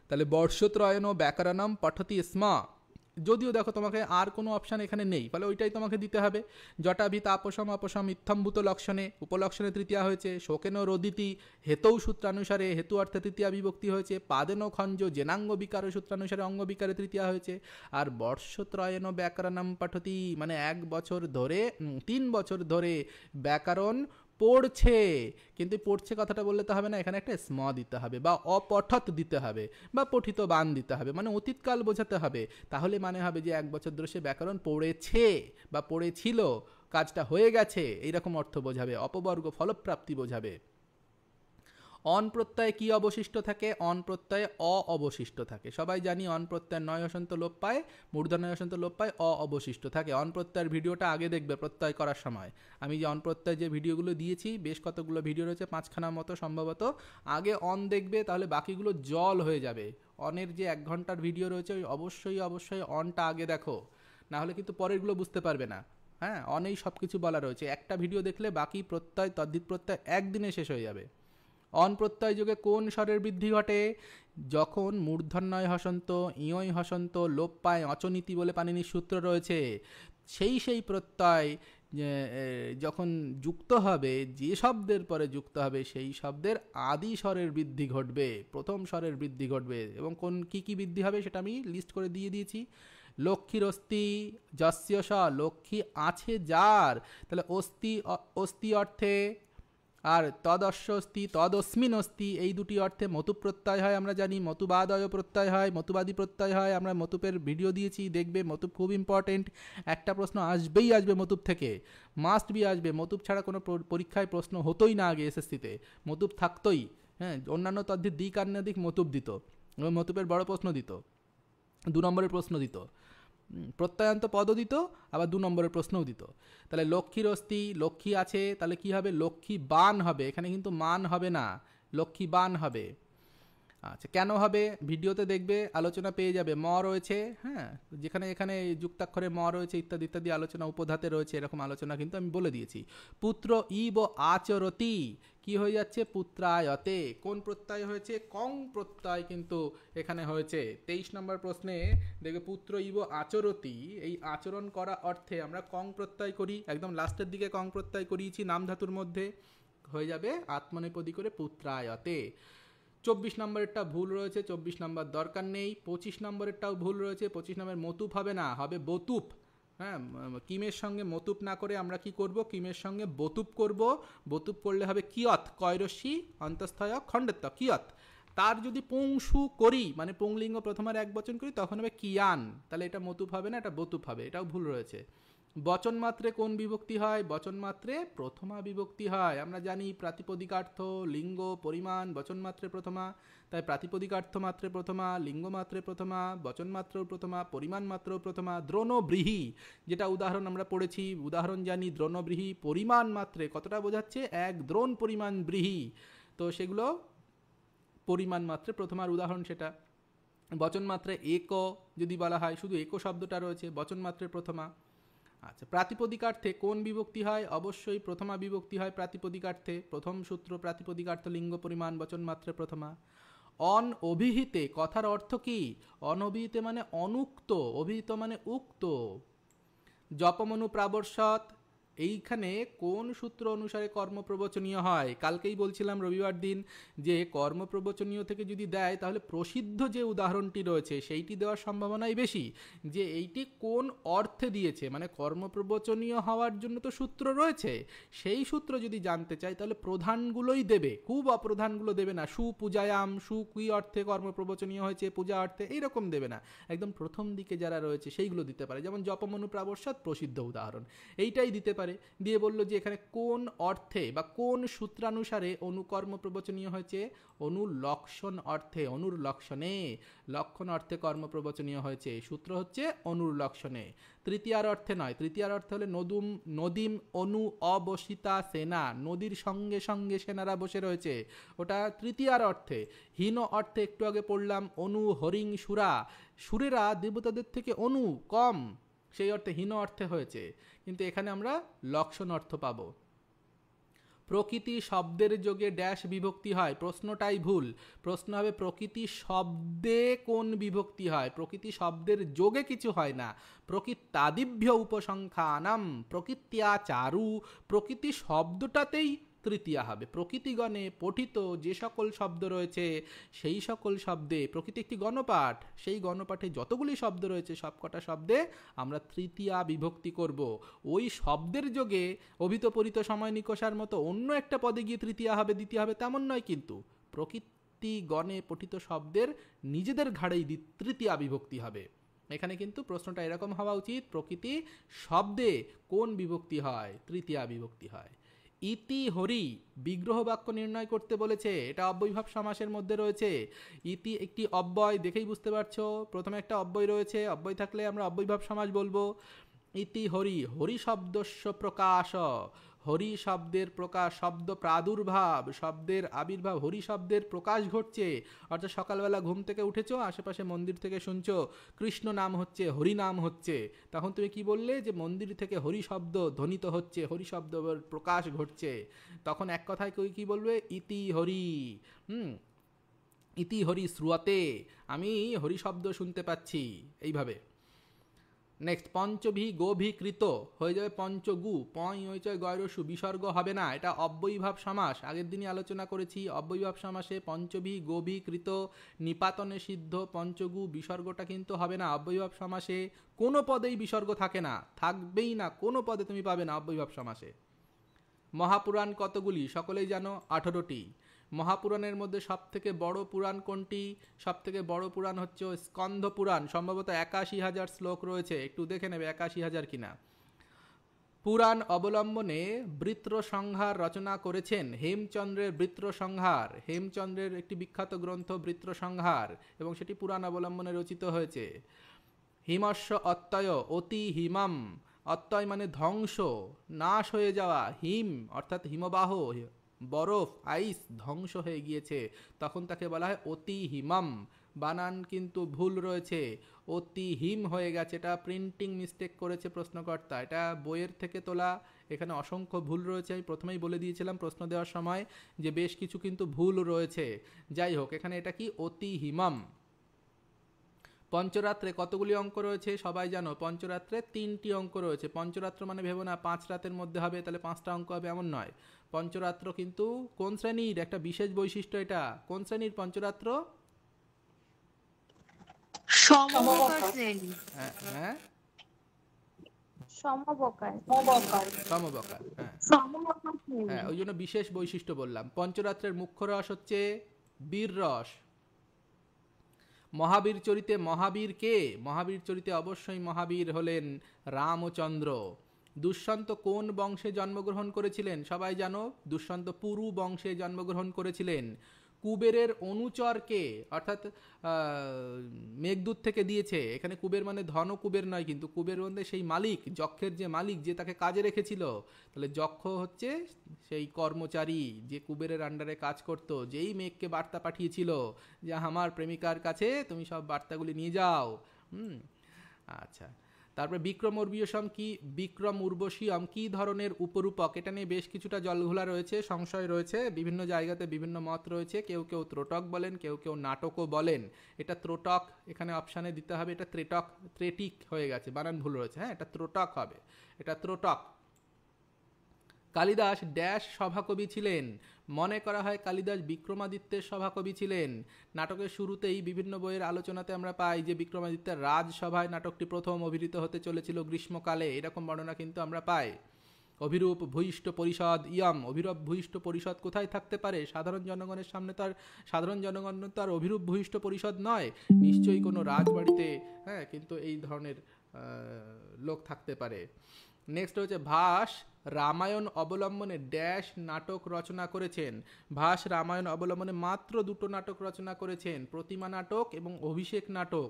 তাহলে বর্ষত্রয়ণ ব্যাকরণম পঠতি স্ম। যদিও দেখো তোমাকে আর কোনো অপশান এখানে নেই, ফলে ওইটাই তোমাকে দিতে হবে। জটাভি তাপসম অপসম ইত্থম্ভূত লক্ষণে, উপলক্ষণে তৃতীয়া হয়েছে। শোকেন রোদিতি হেতৌ সূত্রানুসারে, হেতু অর্থে তৃতীয়া বিভক্তি হয়েছে। পাদেন খঞ্জ জেনাঙ্গ বিকার সূত্রানুসারে অঙ্গ বিকারে তৃতীয়া হয়েছে। আর বর্ষত্রয়ণ ব্যাকরণম পঠতি মানে 1 বছর ধরে 3 বছর ধরে ব্যাকরণ পড়ছে, কিন্তু পড়ছে কথাটা বললে তো হবে না, এখানে একটা স্ম দিতে হবে বা অপঠত দিতে হবে বা পঠিত বান দিতে হবে, মানে অতীতকাল বোঝাতে হবে। তাহলে মানে হবে যে 1 বছর ধরে সে ব্যাকরণ পড়েছে বা পড়েছিল, কাজটা হয়ে গেছে, এইরকম অর্থ বোঝাবে। অপবর্গ ফলপ্রাপ্তি বোঝাবে। অন প্রত্যয়ে কি অবশিষ্ট থাকে? অন প্রত্যয়ে অ অবশিষ্ট থাকে। সবাই জানি অন প্রত্যয় নয় হসন্ত লোপ পায়, মূর্ধন্য হসন্ত লোপ পায়, অ অবশিষ্ট থাকে। অন প্রত্যয়ের ভিডিওটা আগে দেখবে প্রত্যয় করার সময়। আমি যে অন প্রত্যয় যে ভিডিওগুলো দিয়েছি, বেশ কতগুলো ভিডিও রয়েছে, 5খানার মতো সম্ভবত, আগে অন দেখবে, তাহলে বাকিগুলো জল হয়ে যাবে। অনের যে 1 ঘন্টার ভিডিও রয়েছে ওই অবশ্যই অনটা আগে দেখো, না হলে কিন্তু পরেরগুলো বুঝতে পারবে না। হ্যাঁ, অনেই সব কিছু বলা রয়েছে, একটা ভিডিও দেখলে বাকি প্রত্যয় তদ্ধিত প্রত্যয় একদিনে শেষ হয়ে যাবে। অন প্রত্যয় যুগে কোন স্বরের বৃদ্ধি ঘটে? যখন মূর্ধন্যয় হসন্ত ইয়ই হসন্ত লোপ পায়, অচনীতি বলে পাণিনির সূত্র রয়েছে। সেই প্রত্যয় যখন যুক্ত হবে, যে শব্দের পরে যুক্ত হবে সেই শব্দের আদি স্বরের বৃদ্ধি ঘটবে, প্রথম স্বরের বৃদ্ধি ঘটবে। এবং কোন কি বৃদ্ধি হবে সেটা আমি লিস্ট করে দিয়ে দিয়েছি। লক্ষ্মীর অস্তি যস্য স, লক্ষ্মী আছে যার, তাহলে অস্তি অর্থে, আর তদস্য অস্তি তদস্মিন অস্তি, এই দুটি অর্থে মতু প্রত্যয় হয়। আমরা জানি মতুবাদয় প্রত্যয় হয়, মতুবাদী প্রত্যয় হয়। আমরা মতুপের ভিডিও দিয়েছি, দেখবে। মতুপ খুব ইম্পর্টেন্ট, একটা প্রশ্ন আসবে মতুপ থেকে, মাস্ট বি আসবে। মতুপ ছাড়া কোনো পরীক্ষায় প্রশ্ন হতোই না আগে এসএসসিতে, মতুপ থাকতোই। হ্যাঁ, অন্যান্য তদ্ধির দিক আর না দিক মতুপ দিত, এবং মতুপের বড় প্রশ্ন দিত, 2 নম্বরের প্রশ্ন দিত, প্রত্যয়ান্ত পদও দিত, আবার 2 নম্বরের প্রশ্নও দিত। তাহলে লক্ষ্মীর অস্তি, লক্ষ্মী আছে, তাহলে কি হবে? লক্ষ্মী বান হবে, এখানে কিন্তু মান হবে না, লক্ষ্মী বান হবে। আচ্ছা, কেন হবে ভিডিওতে দেখবে, আলোচনা পেয়ে যাবে। ম রয়েছে, হ্যাঁ, যেখানে এখানে যুক্তাক্ষরে ম রয়েছে ইত্যাদি ইত্যাদি আলোচনা, উপধাতে রয়েছে, এরকম আলোচনা কিন্তু আমি বলে দিয়েছি। পুত্র ইব আচরতি কি হয়ে যাচ্ছে? পুত্রায়তে। কোন প্রত্যয় হয়েছে? কং প্রত্যয় কিন্তু এখানে হয়েছে। 23 নম্বর প্রশ্নে দেখবে পুত্র ইব আচরতি, এই আচরণ করা অর্থে আমরা কং প্রত্যয় করি, একদম লাস্টের দিকে কং প্রত্যয় করিয়েছি নাম ধাতুর মধ্যে, হয়ে যাবে আত্মনেপদী করে পুত্রায়তে। 24 নম্বরেরটা ভুল রয়েছে, 24 নম্বর দরকার নেই। 25 নম্বরেরটাও ভুল রয়েছে, 25 নম্বরের মতুপ হবে না, হবে বতুপ। হ্যাঁ, কিমের সঙ্গে মতুপ না করে আমরা কি করব? কিমের সঙ্গে বতুপ করব। বতুপ করলে হবে কিয়ত, কয়রস্যি অন্তস্থয় খণ্ডত্ব, কিয়ত। তার যদি পুংসু করি, মানে পুংলিঙ্গ প্রথমার এক বচন করি, তখন হবে কিয়ান, তাহলে এটা মতুপ হবে না, এটা বতুপ হবে, এটাও ভুল রয়েছে। বচন মাত্রে কোন বিভক্তি হয়? বচন মাত্রে প্রথমা বিভক্তি হয়। আমরা জানি প্রাতিপদিকার্থ, লিঙ্গ, পরিমাণ, বচন মাত্রে প্রথমা, তাই প্রাতিপদিকার্থ মাত্রে প্রথমা, লিঙ্গ মাত্রে প্রথমা, বচন মাত্রেও প্রথমা, পরিমাণ মাত্রেও প্রথমা। দ্রোণব্রীহি, যেটা উদাহরণ আমরা পড়েছি, উদাহরণ জানি, দ্রোণব্রীহি পরিমাণ মাত্রে কতটা বোঝাচ্ছে? এক দ্রোণ পরিমাণ ব্রীহি, তো সেগুলো পরিমাণ মাত্রে প্রথমার উদাহরণ সেটা। বচন মাত্রে এক যদি বলা হয়, শুধু এক শব্দটা রয়েছে, বচন মাত্রে প্রথমা। আচ্ছা, প্রাতিপদিকার্থে কোন বিভক্তি হয়? অবশ্যই প্রথমা বিভক্তি হয় প্রাতিপদিকার্থে। প্রথম সূত্র প্রাতিপদিকার্থ লিঙ্গ পরিমাণ বচন মাত্রে প্রথমা। অন অভিহিতে কথার অর্থ কি? অনভিহিতে মানে অনুক্ত, অভিহিত মানে উক্ত। জপমনু প্রাবর্ষৎ, এইখানে কোন সূত্র অনুসারে কর্মপ্রবচনীয় হয়? কালকেই বলছিলাম রবিবার দিন যে কর্মপ্রবচনীয় থেকে যদি দেয় তাহলে প্রসিদ্ধ যে উদাহরণটি রয়েছে সেইটি দেওয়ার সম্ভাবনাই বেশি, যে এইটি কোন অর্থে দিয়েছে, মানে কর্মপ্রবচনীয় হওয়ার জন্য তো সূত্র রয়েছে, সেই সূত্র যদি জানতে চাই তাহলে প্রধানগুলোই দেবে, খুব অপ্রধানগুলো দেবে না। সুপূজায়াম, সু কি অর্থে কর্মপ্রবচনীয় হয়েছে, পূজা অর্থে, এইরকম দেবে না। একদম প্রথম দিকে যারা রয়েছে সেইগুলো দিতে পারে, যেমন জপমনু প্রাবর্ষৎ প্রসিদ্ধ উদাহরণ, এইটাই দিতে পারে। দিয়ে বলল যে এখানে কোন অর্থে বা কোন সূত্রানুসারে অনুকর্ম প্রবচনীয় হয়েছে? অনুলক্ষণ অর্থে, অনুর লক্ষণে, লক্ষণ অর্থে কর্ম প্রবচনীয় হয়েছে। সূত্র হচ্ছে অনুর লক্ষণে, তৃতীয়ার অর্থে নয়। তৃতীয়ার অর্থে হলে নদীম অনু অবসিতা সেনা, নদীর সঙ্গে সঙ্গে সেনারা বসে রয়েছে, ওটা তৃতীয়ার অর্থে। হীন অর্থে একটু আগে পড়লাম অনু হরিং সুরা, সুরেরা দেবতাদের থেকে অনু কম, সেই অর্থে হীন অর্থে হয়েছে, কিন্তু এখানে আমরা লক্ষণ অর্থ পাব। প্রকৃতি শব্দের যোগে ড্যাশ বিভক্তি হয়, প্রশ্নটাই ভুল। প্রশ্ন হবে প্রকৃতি শব্দে কোন বিভক্তি হয়? প্রকৃতি শব্দের যোগে কিছু হয় না। প্রকৃত্যাদিভ্য উপসংখ্যানাম প্রকৃত্যা চারু, প্রকৃতি শব্দটাতেই তৃতীয়া হবে। প্রকৃতিগণে পঠিত যে সকল শব্দ রয়েছে সেই সকল শব্দে, প্রকৃতি একটি গণপাঠ, সেই গণপাঠে যতগুলি শব্দ রয়েছে সবকটা শব্দে আমরা তৃতীয়া বিভক্তি করব। ওই শব্দের যোগে অভিতপরিত সময় নিকষার মতো অন্য একটা পদে গিয়ে তৃতীয়া হবে, দ্বিতীয় হবে, তেমন নয়, কিন্তু প্রকৃতিগণে পঠিত শব্দের নিজেদের ঘাড়েই তৃতীয়া বিভক্তি হবে। এখানে কিন্তু প্রশ্নটা এরকম হওয়া উচিত, প্রকৃতি শব্দে কোন বিভক্তি হয়? তৃতীয়া বিভক্তি হয়। ইতি হরি বিগ্রহ বাক্য নির্ণয় করতে বলেছে, এটা অব্যয়ভাব সমাসের মধ্যে রয়েছে। ইতি একটি অব্যয়, দেখেই বুঝতে পারছো, প্রথমে একটা অব্যয় রয়েছে, অব্যয় থাকলে আমরা অব্যয়ভাব সমাস বলবো। ইতি হরি, হরি শব্দস্য প্রকাশ, হরি শব্দের প্রকাশ, শব্দ প্রাদুর্ভাব, শব্দের আবির্ভাব, হরি শব্দের প্রকাশ ঘটছে। অর্থাৎ সকালবেলা ঘুম থেকে উঠেছো, আশেপাশে মন্দির থেকে শুনছো কৃষ্ণ নাম হচ্ছে, হরি নাম হচ্ছে, তখন তুমি কি বললে? যে মন্দির থেকে হরি শব্দ ধ্বনিত হচ্ছে, হরি শব্দ প্রকাশ ঘটছে, তখন এক কথায় কি বলবে? ইতি হরি। ইতি হরি শ্রুয়তে, আমি হরি শব্দ শুনতে পাচ্ছি, এইভাবে। নেক্সট, পঞ্চভি গোভিকৃত হয়ে যাবে পঞ্চগু, পয় হয়েছে গয়রসু, বিসর্গ হবে না, এটা অব্যয়ীভাব সমাস। আগের দিনই আলোচনা করেছি অব্যয়ীভাব সমাসে পঞ্চভি গোভিকৃত নিপাতনে সিদ্ধ পঞ্চগু, বিসর্গটা কিন্তু হবে না। অব্যয়ীভাব সমাসে কোনো পদেই বিসর্গ থাকে না, থাকবেই না, কোনো পদে তুমি পাবে না অব্যয়ীভাব সমাসে। মহাপুরাণ কতগুলি? সকলেই জানো 18টি। মহাপুরাণের মধ্যে সবথেকে বড় পুরাণ কোনটি? সবথেকে বড় পুরাণ হচ্ছে স্কন্ধ পুরাণ, সম্ভবত 81,000 শ্লোক রয়েছে, একটু দেখে নেবে 81,000 কিনা। পুরাণ অবলম্বনে বৃত্র সংহার রচনা করেছেন হেমচন্দ্রের বৃত্র সংহার, হেমচন্দ্রের একটি বিখ্যাত গ্রন্থ বৃত্র সংহার, এবং সেটি পুরাণ অবলম্বনে রচিত হয়েছে। হিমস্য অত্যয় অতি হিমম, অত্যয় মানে ধ্বংস, নাশ হয়ে যাওয়া, হিম অর্থাৎ হিমবাহ, বরফ আইস ধ্বংস হয়ে গিয়েছে, তখন তাকে বলা হয় অতি হিমম। বানান কিন্তু ভুল রয়েছে, অতি হিম হয়ে গেছে, এটা প্রিন্টিং মিস্টেক করেছে প্রশ্নকর্তা, এটা বইয়ের থেকে তোলা, এখানে অসংখ্য ভুল রয়েছে। আমি প্রথমেই বলে দিয়েছিলাম প্রশ্ন দেওয়ার সময় যে বেশ কিছু কিন্তু ভুল রয়েছে। যাই হোক, এখানে এটা কি অতি হিমম। পঞ্চরাত্রে কতগুলি অঙ্ক রয়েছে সবাই জানো, পঞ্চরাত্রে 3টি অঙ্ক রয়েছে। পঞ্চরাত্র মানে ভেবো না 5 রাতের মধ্যে হবে তাহলে 5টা অঙ্ক হবে, এমন নয়। পঞ্চরাত্র কিন্তু কোন শ্রেণীর, একটা বিশেষ বৈশিষ্ট্য এটা। কোন শ্রেণীর পঞ্চরাত্র? সমবর্ষ শ্রেণী। হ্যাঁ, সমবকার। সমবকার, হ্যাঁ সমবর্ষ শ্রেণী। হ্যাঁ, ওই জন্য বিশেষ বৈশিষ্ট্য বললাম। পঞ্চরাত্রের মুখ্য রস হচ্ছে বীর রস। মহাবীর চরিতে মহাবীর কে? মহাবীর চরিতে অবশ্যই মহাবীর হলেন রামচন্দ্র। দুষ্যন্ত কোন বংশে জন্মগ্রহণ করেছিলেন সবাই জানো, দুষ্যন্ত পুরু বংশে জন্মগ্রহণ করেছিলেন। কুবেরের অনুচর কে? অর্থাৎ মেঘদূত থেকে দিয়েছে, এখানে কুবের মানে ধন কুবের নয়, কিন্তু কুবের মধ্যে সেই মালিক, যক্ষের যে মালিক, যে তাকে কাজে রেখেছিল। তাহলে যক্ষ হচ্ছে সেই কর্মচারী যে কুবেরের আন্ডারে কাজ করত, যেই মেঘকে বার্তা পাঠিয়েছিল যে আমার প্রেমিকার কাছে তুমি সব বার্তাগুলি নিয়ে যাও। আচ্ছা, তারপরে বিক্রম উর্বশীয়ম কি, বিক্রম উর্বশীয়ম কি ধরনের উপরূপক? এটা নিয়ে বেশ কিছুটা জলঘোলা রয়েছে, সংশয় রয়েছে, বিভিন্ন জায়গাতে বিভিন্ন মত রয়েছে। কেউ কেউ ত্রোটক বলেন, কেউ কেউ নাটকও বলেন। এটা ত্রোটক এখানে অপশানে দিতে হবে, এটা ত্রেটক, ত্রেটিক হয়ে গেছে, বানান ভুল রয়েছে। হ্যাঁ, এটা ত্রোটক হবে, এটা ত্রোটক। কালিদাস ড্যাশ সভাকবি ছিলেন? মনে করা হয় কালিদাস বিক্রমাদিত্যের সভাকবি ছিলেন। নাটকের শুরুতেই বিভিন্ন বইয়ের আলোচনাতে আমরা পাই যে বিক্রমাদিত্যের রাজসভায় নাটকটি প্রথম অভিনীত হতে চলেছিল গ্রীষ্মকালে, এরকম বর্ণনা কিন্তু আমরা পাই। অভিরূপ ভূয়িষ্ঠ পরিষদ ইয়ম, অভিরূপ ভূয়িষ্ঠ পরিষদ কোথায় থাকতে পারে? সাধারণ জনগণের সামনে তো আর, সাধারণ জনগণ তো আর অভিরূপ ভূয়িষ্ঠ পরিষদ নয়, নিশ্চয়ই কোনো রাজবাড়িতে, হ্যাঁ, কিন্তু এই ধরনের লোক থাকতে পারে। নেক্সট হচ্ছে ভাস রামায়ণ অবলম্বনে ড্যাশ নাটক রচনা করেছেন? ভাস রামায়ণ অবলম্বনে মাত্র 2টো নাটক রচনা করেছেন, প্রতিমা নাটক এবং অভিষেক নাটক।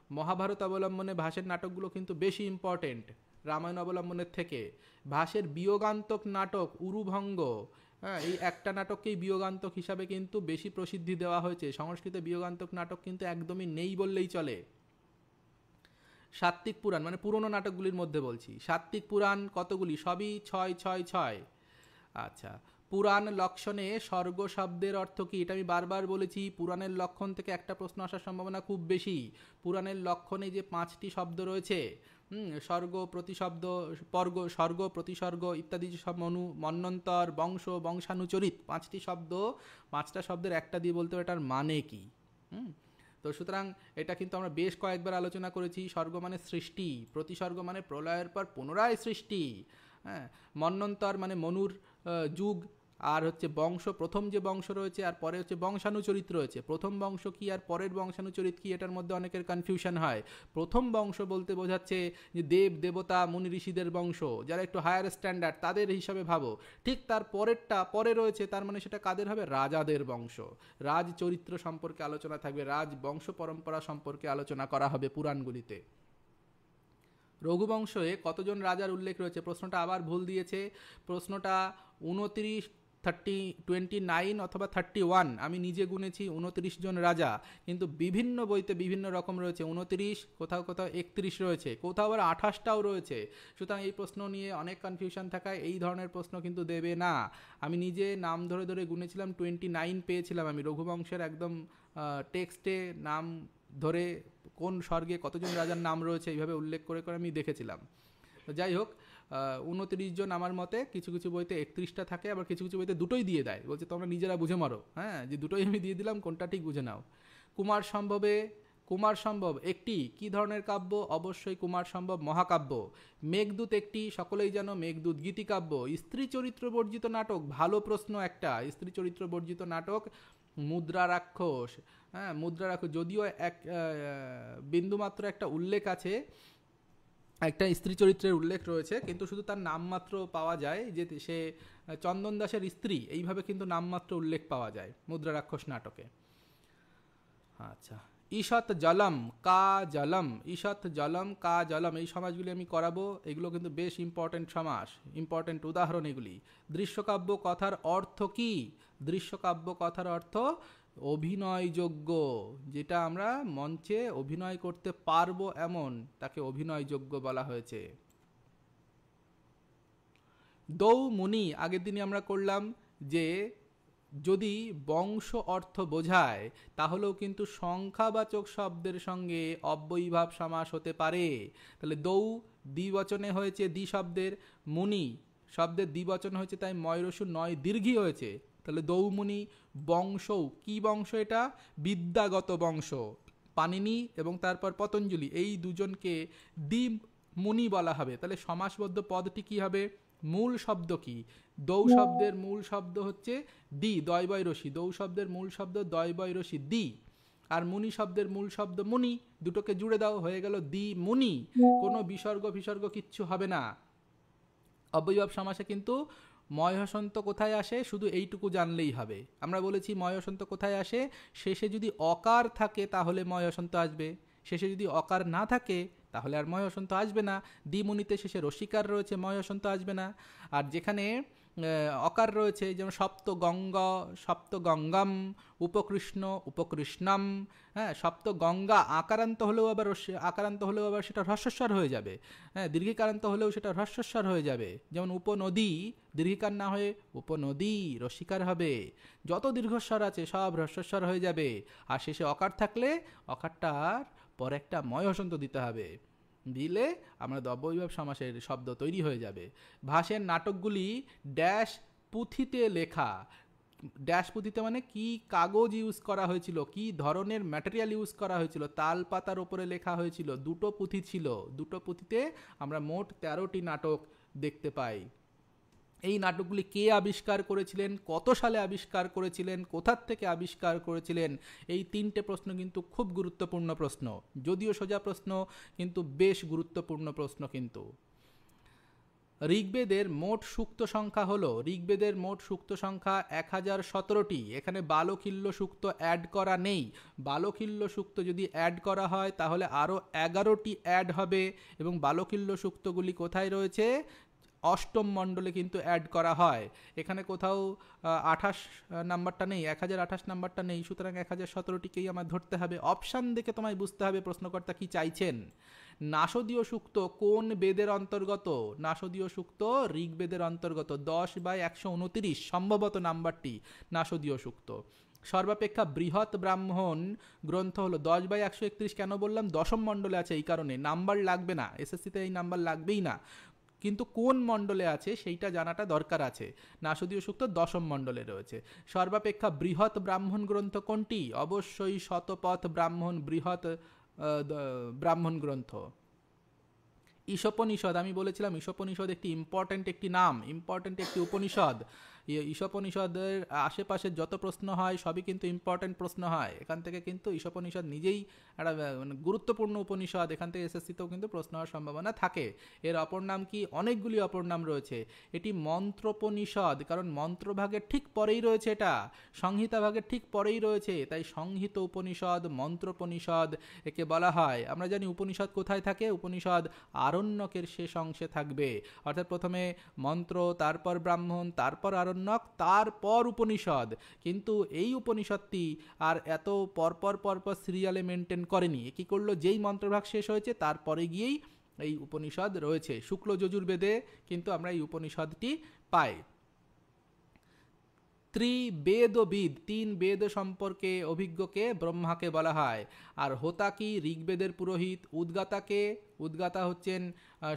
মহাভারত অবলম্বনে ভাসের নাটকগুলো কিন্তু বেশি ইম্পর্টেন্ট রামায়ণ অবলম্বনের থেকে। ভাসের বিয়োগান্তক নাটক উরুভঙ্গ, হ্যাঁ, এই একটা নাটককেই বিয়োগান্তক হিসাবে কিন্তু বেশি প্রসিদ্ধি দেওয়া হয়েছে। সংস্কৃতে বিয়োগান্তক নাটক কিন্তু একদমই নেই বললেই চলে। সাত্ত্বিক পুরাণ মানে পুরনো নাটকগুলির মধ্যে বলছি, সাত্ত্বিক পুরাণ কতগুলি? সবই 6 আচ্ছা, পুরাণ লক্ষণে স্বর্গ শব্দের অর্থ কি? এটা আমি বারবার বলেছি, পুরাণের লক্ষণ থেকে একটা প্রশ্ন আসার সম্ভাবনা খুব বেশি। পুরাণের লক্ষণে যে 5টি শব্দ রয়েছে, স্বর্গ, প্রতিশব্দ, পর্গ, স্বর্গ, প্রতিসর্গ ইত্যাদি সব, মন্বন্তর, বংশ, বংশানুচরিত, 5টি শব্দ, 5টা শব্দের একটা দিয়ে বলতে হবে এটার মানে কি। তো সুতরাং এটা কিন্তু আমরা বেশ কয়েকবার আলোচনা করেছি। স্বর্গ মানে সৃষ্টি, প্রতিসর্গ মানে প্রলয়ের পর পুনরায় সৃষ্টি, হ্যাঁ, মন্বন্তর মানে মনুর যুগ, আর হচ্ছে বংশ, প্রথম যে বংশ রয়েছে, আর পরে হচ্ছে বংশানুচরিত রয়েছে। প্রথম বংশ কি আর পরের বংশানুচরিত কি, এটার মধ্যে অনেকের কনফিউশন হয়। প্রথম বংশ বলতে বোঝাচ্ছে যে দেব দেবতা মুনি ঋষিদের বংশ, যারা একটু হায়ার স্ট্যান্ডার্ড তাদের হিসাবে ভাবো। ঠিক তার পরেরটা পরে রয়েছে, তার মানে সেটা কাদের হবে? রাজাদের বংশ। রাজ চরিত্র সম্পর্কে আলোচনা থাকবে, রাজ বংশ পরম্পরা সম্পর্কে আলোচনা করা হবে পুরাণগুলিতে। রঘুবংশে কতজন রাজার উল্লেখ রয়েছে? প্রশ্নটা আবার ভুল দিয়েছে, প্রশ্নটা 29 অথবা 31, আমি নিজে গুনেছি 29 জন রাজা, কিন্তু বিভিন্ন বইতে বিভিন্ন রকম রয়েছে। 29, কোথাও কোথাও 31 রয়েছে, কোথাও আবার 28টাও রয়েছে। সুতরাং এই প্রশ্ন নিয়ে অনেক কনফিউশন থাকায় এই ধরনের প্রশ্ন কিন্তু দেবে না। আমি নিজে নাম ধরে ধরে গুনেছিলাম, 29 পেয়েছিলাম আমি। রঘুবংশের একদম টেক্সটে নাম ধরে কোন স্বর্গে কতজন রাজার নাম রয়েছে এইভাবে উল্লেখ করে করে আমি দেখেছিলাম। তো যাই হোক, 29 জন আমার মতে। কিছু কিছু বইতে 31টা থাকে, আবার কিছু কিছু বইতে দুটোই দিয়ে দেয়, বলছে তোমরা নিজেরা বুঝে মারো, হ্যাঁ, যে দুটোই আমি দিয়ে দিলাম, কোনটা ঠিক বুঝে নাও। কুমার সম্ভবে, কুমার সম্ভব একটি কি ধরনের কাব্য? অবশ্যই কুমার সম্ভব মহাকাব্য। মেঘদূত একটি, সকলেই জানো মেঘদূত গীতিকাব্য। স্ত্রী চরিত্র বর্জিত নাটক, ভালো প্রশ্ন একটা। স্ত্রী চরিত্র বর্জিত নাটক মুদ্রা রাক্ষস, হ্যাঁ, মুদ্রা রাক্ষস, যদিও এক বিন্দুমাত্র একটা উল্লেখ আছে, একটা স্ত্রী চরিত্রের উল্লেখ রয়েছে, কিন্তু শুধু তার নামমাত্র পাওয়া যায় যে সে চন্দন দাসের স্ত্রী, এইভাবে কিন্তু নামমাত্র উল্লেখ পাওয়া যায় মুদ্রা রাক্ষস নাটকে। আচ্ছা, ঈষৎ জলম কা জলম, ঈষৎ জলম কা জলম, এই সমাসগুলি আমি করাবো। এগুলো কিন্তু বেশ ইম্পর্টেন্ট সমাস, ইম্পর্টেন্ট উদাহরণ এগুলি। দৃশ্যকাব্য কথার অর্থ কি? দৃশ্যকাব্য কথার অর্থ অভিনয়যোগ্য, যেটা আমরা মঞ্চে অভিনয় করতে পারবো এমন, তাকে অভিনয়যোগ্য বলা হয়েছে। দৌ মুনি, আগের দিনই আমরা করলাম যে যদি বংশ অর্থ বোঝায় তাহলেও কিন্তু সংখ্যাবাচক শব্দের সঙ্গে অব্যয়ীভাব সমাস হতে পারে। তাহলে দৌ দ্বিবচনে হয়েছে দ্বি শব্দের, মুনি শব্দের দ্বিবচন হয়েছে, তাই ময়রসু নয় দীর্ঘী হয়েছে। তাহলে দৌমুনি বংশও, কি বংশ এটা? বিদ্যাগত বংশ। পাণিনি এবং তারপর পতঞ্জলি, এই দুজনকে দ্বি মুনি বলা হবে। তাহলে সমাসবদ্ধ পদটি কি হবে? মূল শব্দ কি? দৌ শব্দের মূল শব্দ হচ্ছে দি, দয় রসি। দৌ শব্দের মূল শব্দ দয় রসি দি, আর মুনি শব্দের মূল শব্দ মুনি। দুটোকে জুড়ে দাও, হয়ে গেল দি মুনি। কোনো বিসর্গ ফিসর্গ কিচ্ছু হবে না। অব্যয়ীভাব সমাসে কিন্তু ময় হসন্ত কোথায় আসে শুধু এইটুকু জানলেই হবে। আমরা বলেছি ময় হসন্ত কোথায় আসে? শেষে যদি অকার থাকে তাহলে ময় হসন্ত আসবে, শেষে যদি অকার না থাকে তাহলে আর ময় হসন্ত আসবে না। দ্বিমুনিতে শেষে রসিকার রয়েছে, ময় হসন্ত আসবে না। আর যেখানে অকার রয়েছে, যেমন সপ্ত গঙ্গা, সপ্ত গঙ্গম, উপকৃষ্ণ, উপকৃষ্ণম, হ্যাঁ, সপ্ত গঙ্গা আকারান্ত হলেও আবার আকারান্ত হলেও আবার সেটা হ্রস্বস্বর হয়ে যাবে, হ্যাঁ, দীর্ঘিকারান্ত হলেও সেটা হ্রস্বস্বর হয়ে যাবে। যেমন উপনদী দীর্ঘিকার না হয়ে উপনদী রসিকার হবে। যত দীর্ঘস্বর আছে সব হ্রস্বস্বর হয়ে যাবে। আর শেষে অকার থাকলে অকারটার পর একটা ময় হসন্ত দিতে হবে, দিলে আমরা অব্যয়ীভাব সমাসের শব্দ তৈরি হয়ে যাবে। ভাষের নাটকগুলি ড্যাশ পুঁথিতে লেখা। ড্যাশ পুঁথিতে মানে কি কাগজ ইউজ করা হয়েছিল, কি ধরনের ম্যাটেরিয়াল ইউজ করা হয়েছিল। তাল পাতার ওপরে লেখা হয়েছিল, দুটো পুঁথি ছিল, দুটো পুঁথিতে আমরা মোট 13টি নাটক দেখতে পাই। এই নাটকগুলি কে আবিষ্কার করেছিলেন, কত সালে আবিষ্কার করেছিলেন, কোথার থেকে আবিষ্কার করেছিলেন, এই 3টে প্রশ্ন কিন্তু খুব গুরুত্বপূর্ণ প্রশ্ন। যদিও সোজা প্রশ্ন, কিন্তু বেশ গুরুত্বপূর্ণ প্রশ্ন। কিন্তু ঋগ্বেদের মোট সূক্ত সংখ্যা হলো, ঋগ্বেদের মোট সূক্ত সংখ্যা 1017টি। এখানে বালখিল্য সূক্ত অ্যাড করা নেই। বালখিল্য সূক্ত যদি অ্যাড করা হয় তাহলে আরও 11টি অ্যাড হবে, এবং বালখিল্য সূক্তগুলি কোথায় রয়েছে? অষ্টম মণ্ডলে কিন্তু অ্যাড করা হয়। এখানে কোথাও 28 নাম্বারটা নেই, 1028 নাম্বারটা নেই, সুতরাং 1017টিকেই আমার ধরতে হবে। অপশান দেখে তোমায় বুঝতে হবে প্রশ্নকর্তা কি চাইছেন। নাসদীয় সূক্ত কোন বেদের অন্তর্গত? নাসদীয় সূক্ত ঋগ্বেদের অন্তর্গত। 10/129 সম্ভবত নাম্বারটি নাসদীয় সূক্ত। সর্বাপেক্ষা বৃহৎ ব্রাহ্মণ গ্রন্থ হলো 10/131। কেন বললাম? দশম মণ্ডলে আছে, এই কারণে নাম্বার লাগবে না, এসএসসিতে এই নাম্বার লাগবেই না, কিন্তু কোন মণ্ডলে আছে সেইটা জানাটা দরকার আছে। নাসদীয় সূক্ত দশম মণ্ডলে রয়েছে। সর্বাপেক্ষা বৃহৎ ব্রাহ্মণ গ্রন্থ কোনটি? অবশ্যই শতপথ ব্রাহ্মণ বৃহৎ ব্রাহ্মণ গ্রন্থ। ঈশোপনিষদ, আমি বলেছিলাম ঈশোপনিষদ একটি ইম্পর্ট্যান্ট একটি নাম, ইম্পর্ট্যান্ট একটি উপনিষদ। ঈশোপনিষদের আশেপাশে যত প্রশ্ন হয় সবই কিন্তু ইম্পর্ট্যান্ট প্রশ্ন হয়। এখান থেকে কিন্তু ঈশোপনিষদ নিজেই একটা গুরুত্বপূর্ণ উপনিষদ, এখান থেকে এসএসসিতেও কিন্তু প্রশ্ন হওয়ার সম্ভাবনা থাকে। এর অপর নাম কি? অনেকগুলি অপর নাম রয়েছে। এটি মন্ত্রোপনিষদ, কারণ মন্ত্রভাগের ঠিক পরেই রয়েছে, এটা সংহিতা ভাগের ঠিক পরেই রয়েছে, তাই সংহিত উপনিষদ, মন্ত্রোপনিষদ একে বলা হয়। আমরা জানি উপনিষদ কোথায় থাকে? উপনিষদ আরণ্যকের শেষ অংশে থাকবে, অর্থাৎ প্রথমে মন্ত্র, তারপর ব্রাহ্মণ, তারপর আরণ্যক, তারপর উপনিষদ। কিন্তু এই উপনিষদটি আর এত পরপর সিরিয়ালে মেনটেন করেনি। কি করলো? যেই মন্ত্রভাগ শেষ হয়েছে তারপরে গিয়েই এই উপনিষদ রয়েছে। শুক্ল যজুর্বেদে কিন্তু আমরা এই উপনিষদটি পাই। ত্রিবেদবিদ, 3 বেদ সম্পর্কে অভিজ্ঞকে ব্রহ্মাকে বলা হয়। আর হোতা কি? ঋগ্বেদের পুরোহিত। উদ্গাতা হচ্ছেন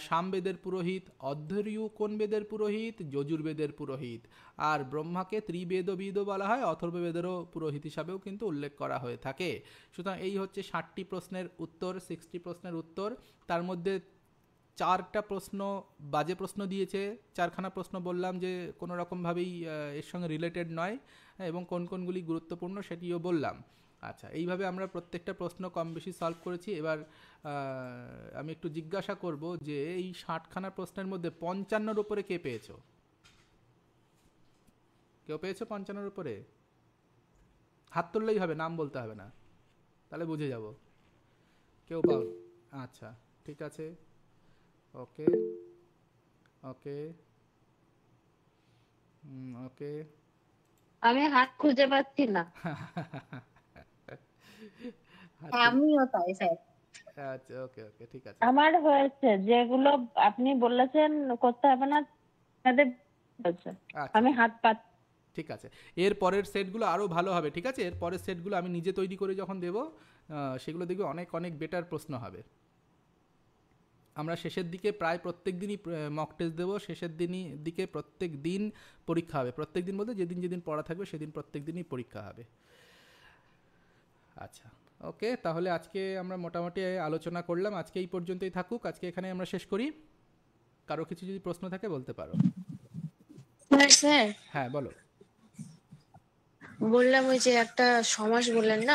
সামবেদের পুরোহিত। অধ্যর্যু কোন বেদের পুরোহিত? যজুর্বেদের পুরোহিত। আর ব্রহ্মাকে ত্রিবেদবিদও বলা হয়, অথর্ববেদেরও পুরোহিত হিসাবেও কিন্তু উল্লেখ করা হয়ে থাকে। সুতরাং এই হচ্ছে 60টি প্রশ্নের উত্তর, 60 প্রশ্নের উত্তর। তার মধ্যে 4টা প্রশ্ন বাজে প্রশ্ন দিয়েছে। 4খানা প্রশ্ন বললাম যে কোনো রকমভাবেই এর সঙ্গে রিলেটেড নয়, এবং কোনগুলি গুরুত্বপূর্ণ সেটিও বললাম। আচ্ছা, এইভাবে আমরা প্রত্যেকটা প্রশ্ন কম বেশি সলভ করেছি। এবার আমি একটু জিজ্ঞাসা করব যে এই 60খানা প্রশ্নের মধ্যে 55-র উপরে কে পেয়েছো? কেউ পেয়েছো 55-র উপরে? হাত তুললেই হবে, নাম বলতে হবে না। তাহলে বুঝে যাব। কেউ পাও? আচ্ছা ঠিক আছে, ওকে ওকে ওকে। আমি হাত খুঁজে পাচ্ছি না। আমিও তাই স্যার। আচ্ছা ওকে ওকে ঠিক আছে। আমার হয়েছে, যেগুলো আপনি বলেছেন করতে হবে না তাদের হয়েছে। আচ্ছা আমি হাত পাচ্ছি। ঠিক আছে, এর পরের সেটগুলো আরও ভালো হবে, ঠিক আছে? এর পরের সেটগুলো আমি নিজে তৈরি করে যখন দেবো সেগুলো দেখবে অনেক অনেক বেটার প্রশ্ন হবে। আমরা শেষের দিকে প্রায় প্রত্যেক দিনই মক টেস্ট দেবো, শেষের দিকে প্রত্যেক দিন পরীক্ষা হবে। প্রত্যেক দিন বলতে যেদিন যেদিন পড়া থাকবে সেদিন প্রত্যেক দিনই পরীক্ষা হবে। আচ্ছা ওকে, তাহলে আজকে আমরা মোটামুটি আলোচনা করলাম, আজকে এই পর্যন্তই থাকুক, আজকে এখানে আমরা শেষ করি। কারো কিছু যদি প্রশ্ন থাকে বলতে পারো। স্যার হ্যাঁ বলো। বললাম ওই যে একটা সমাস বললেন না,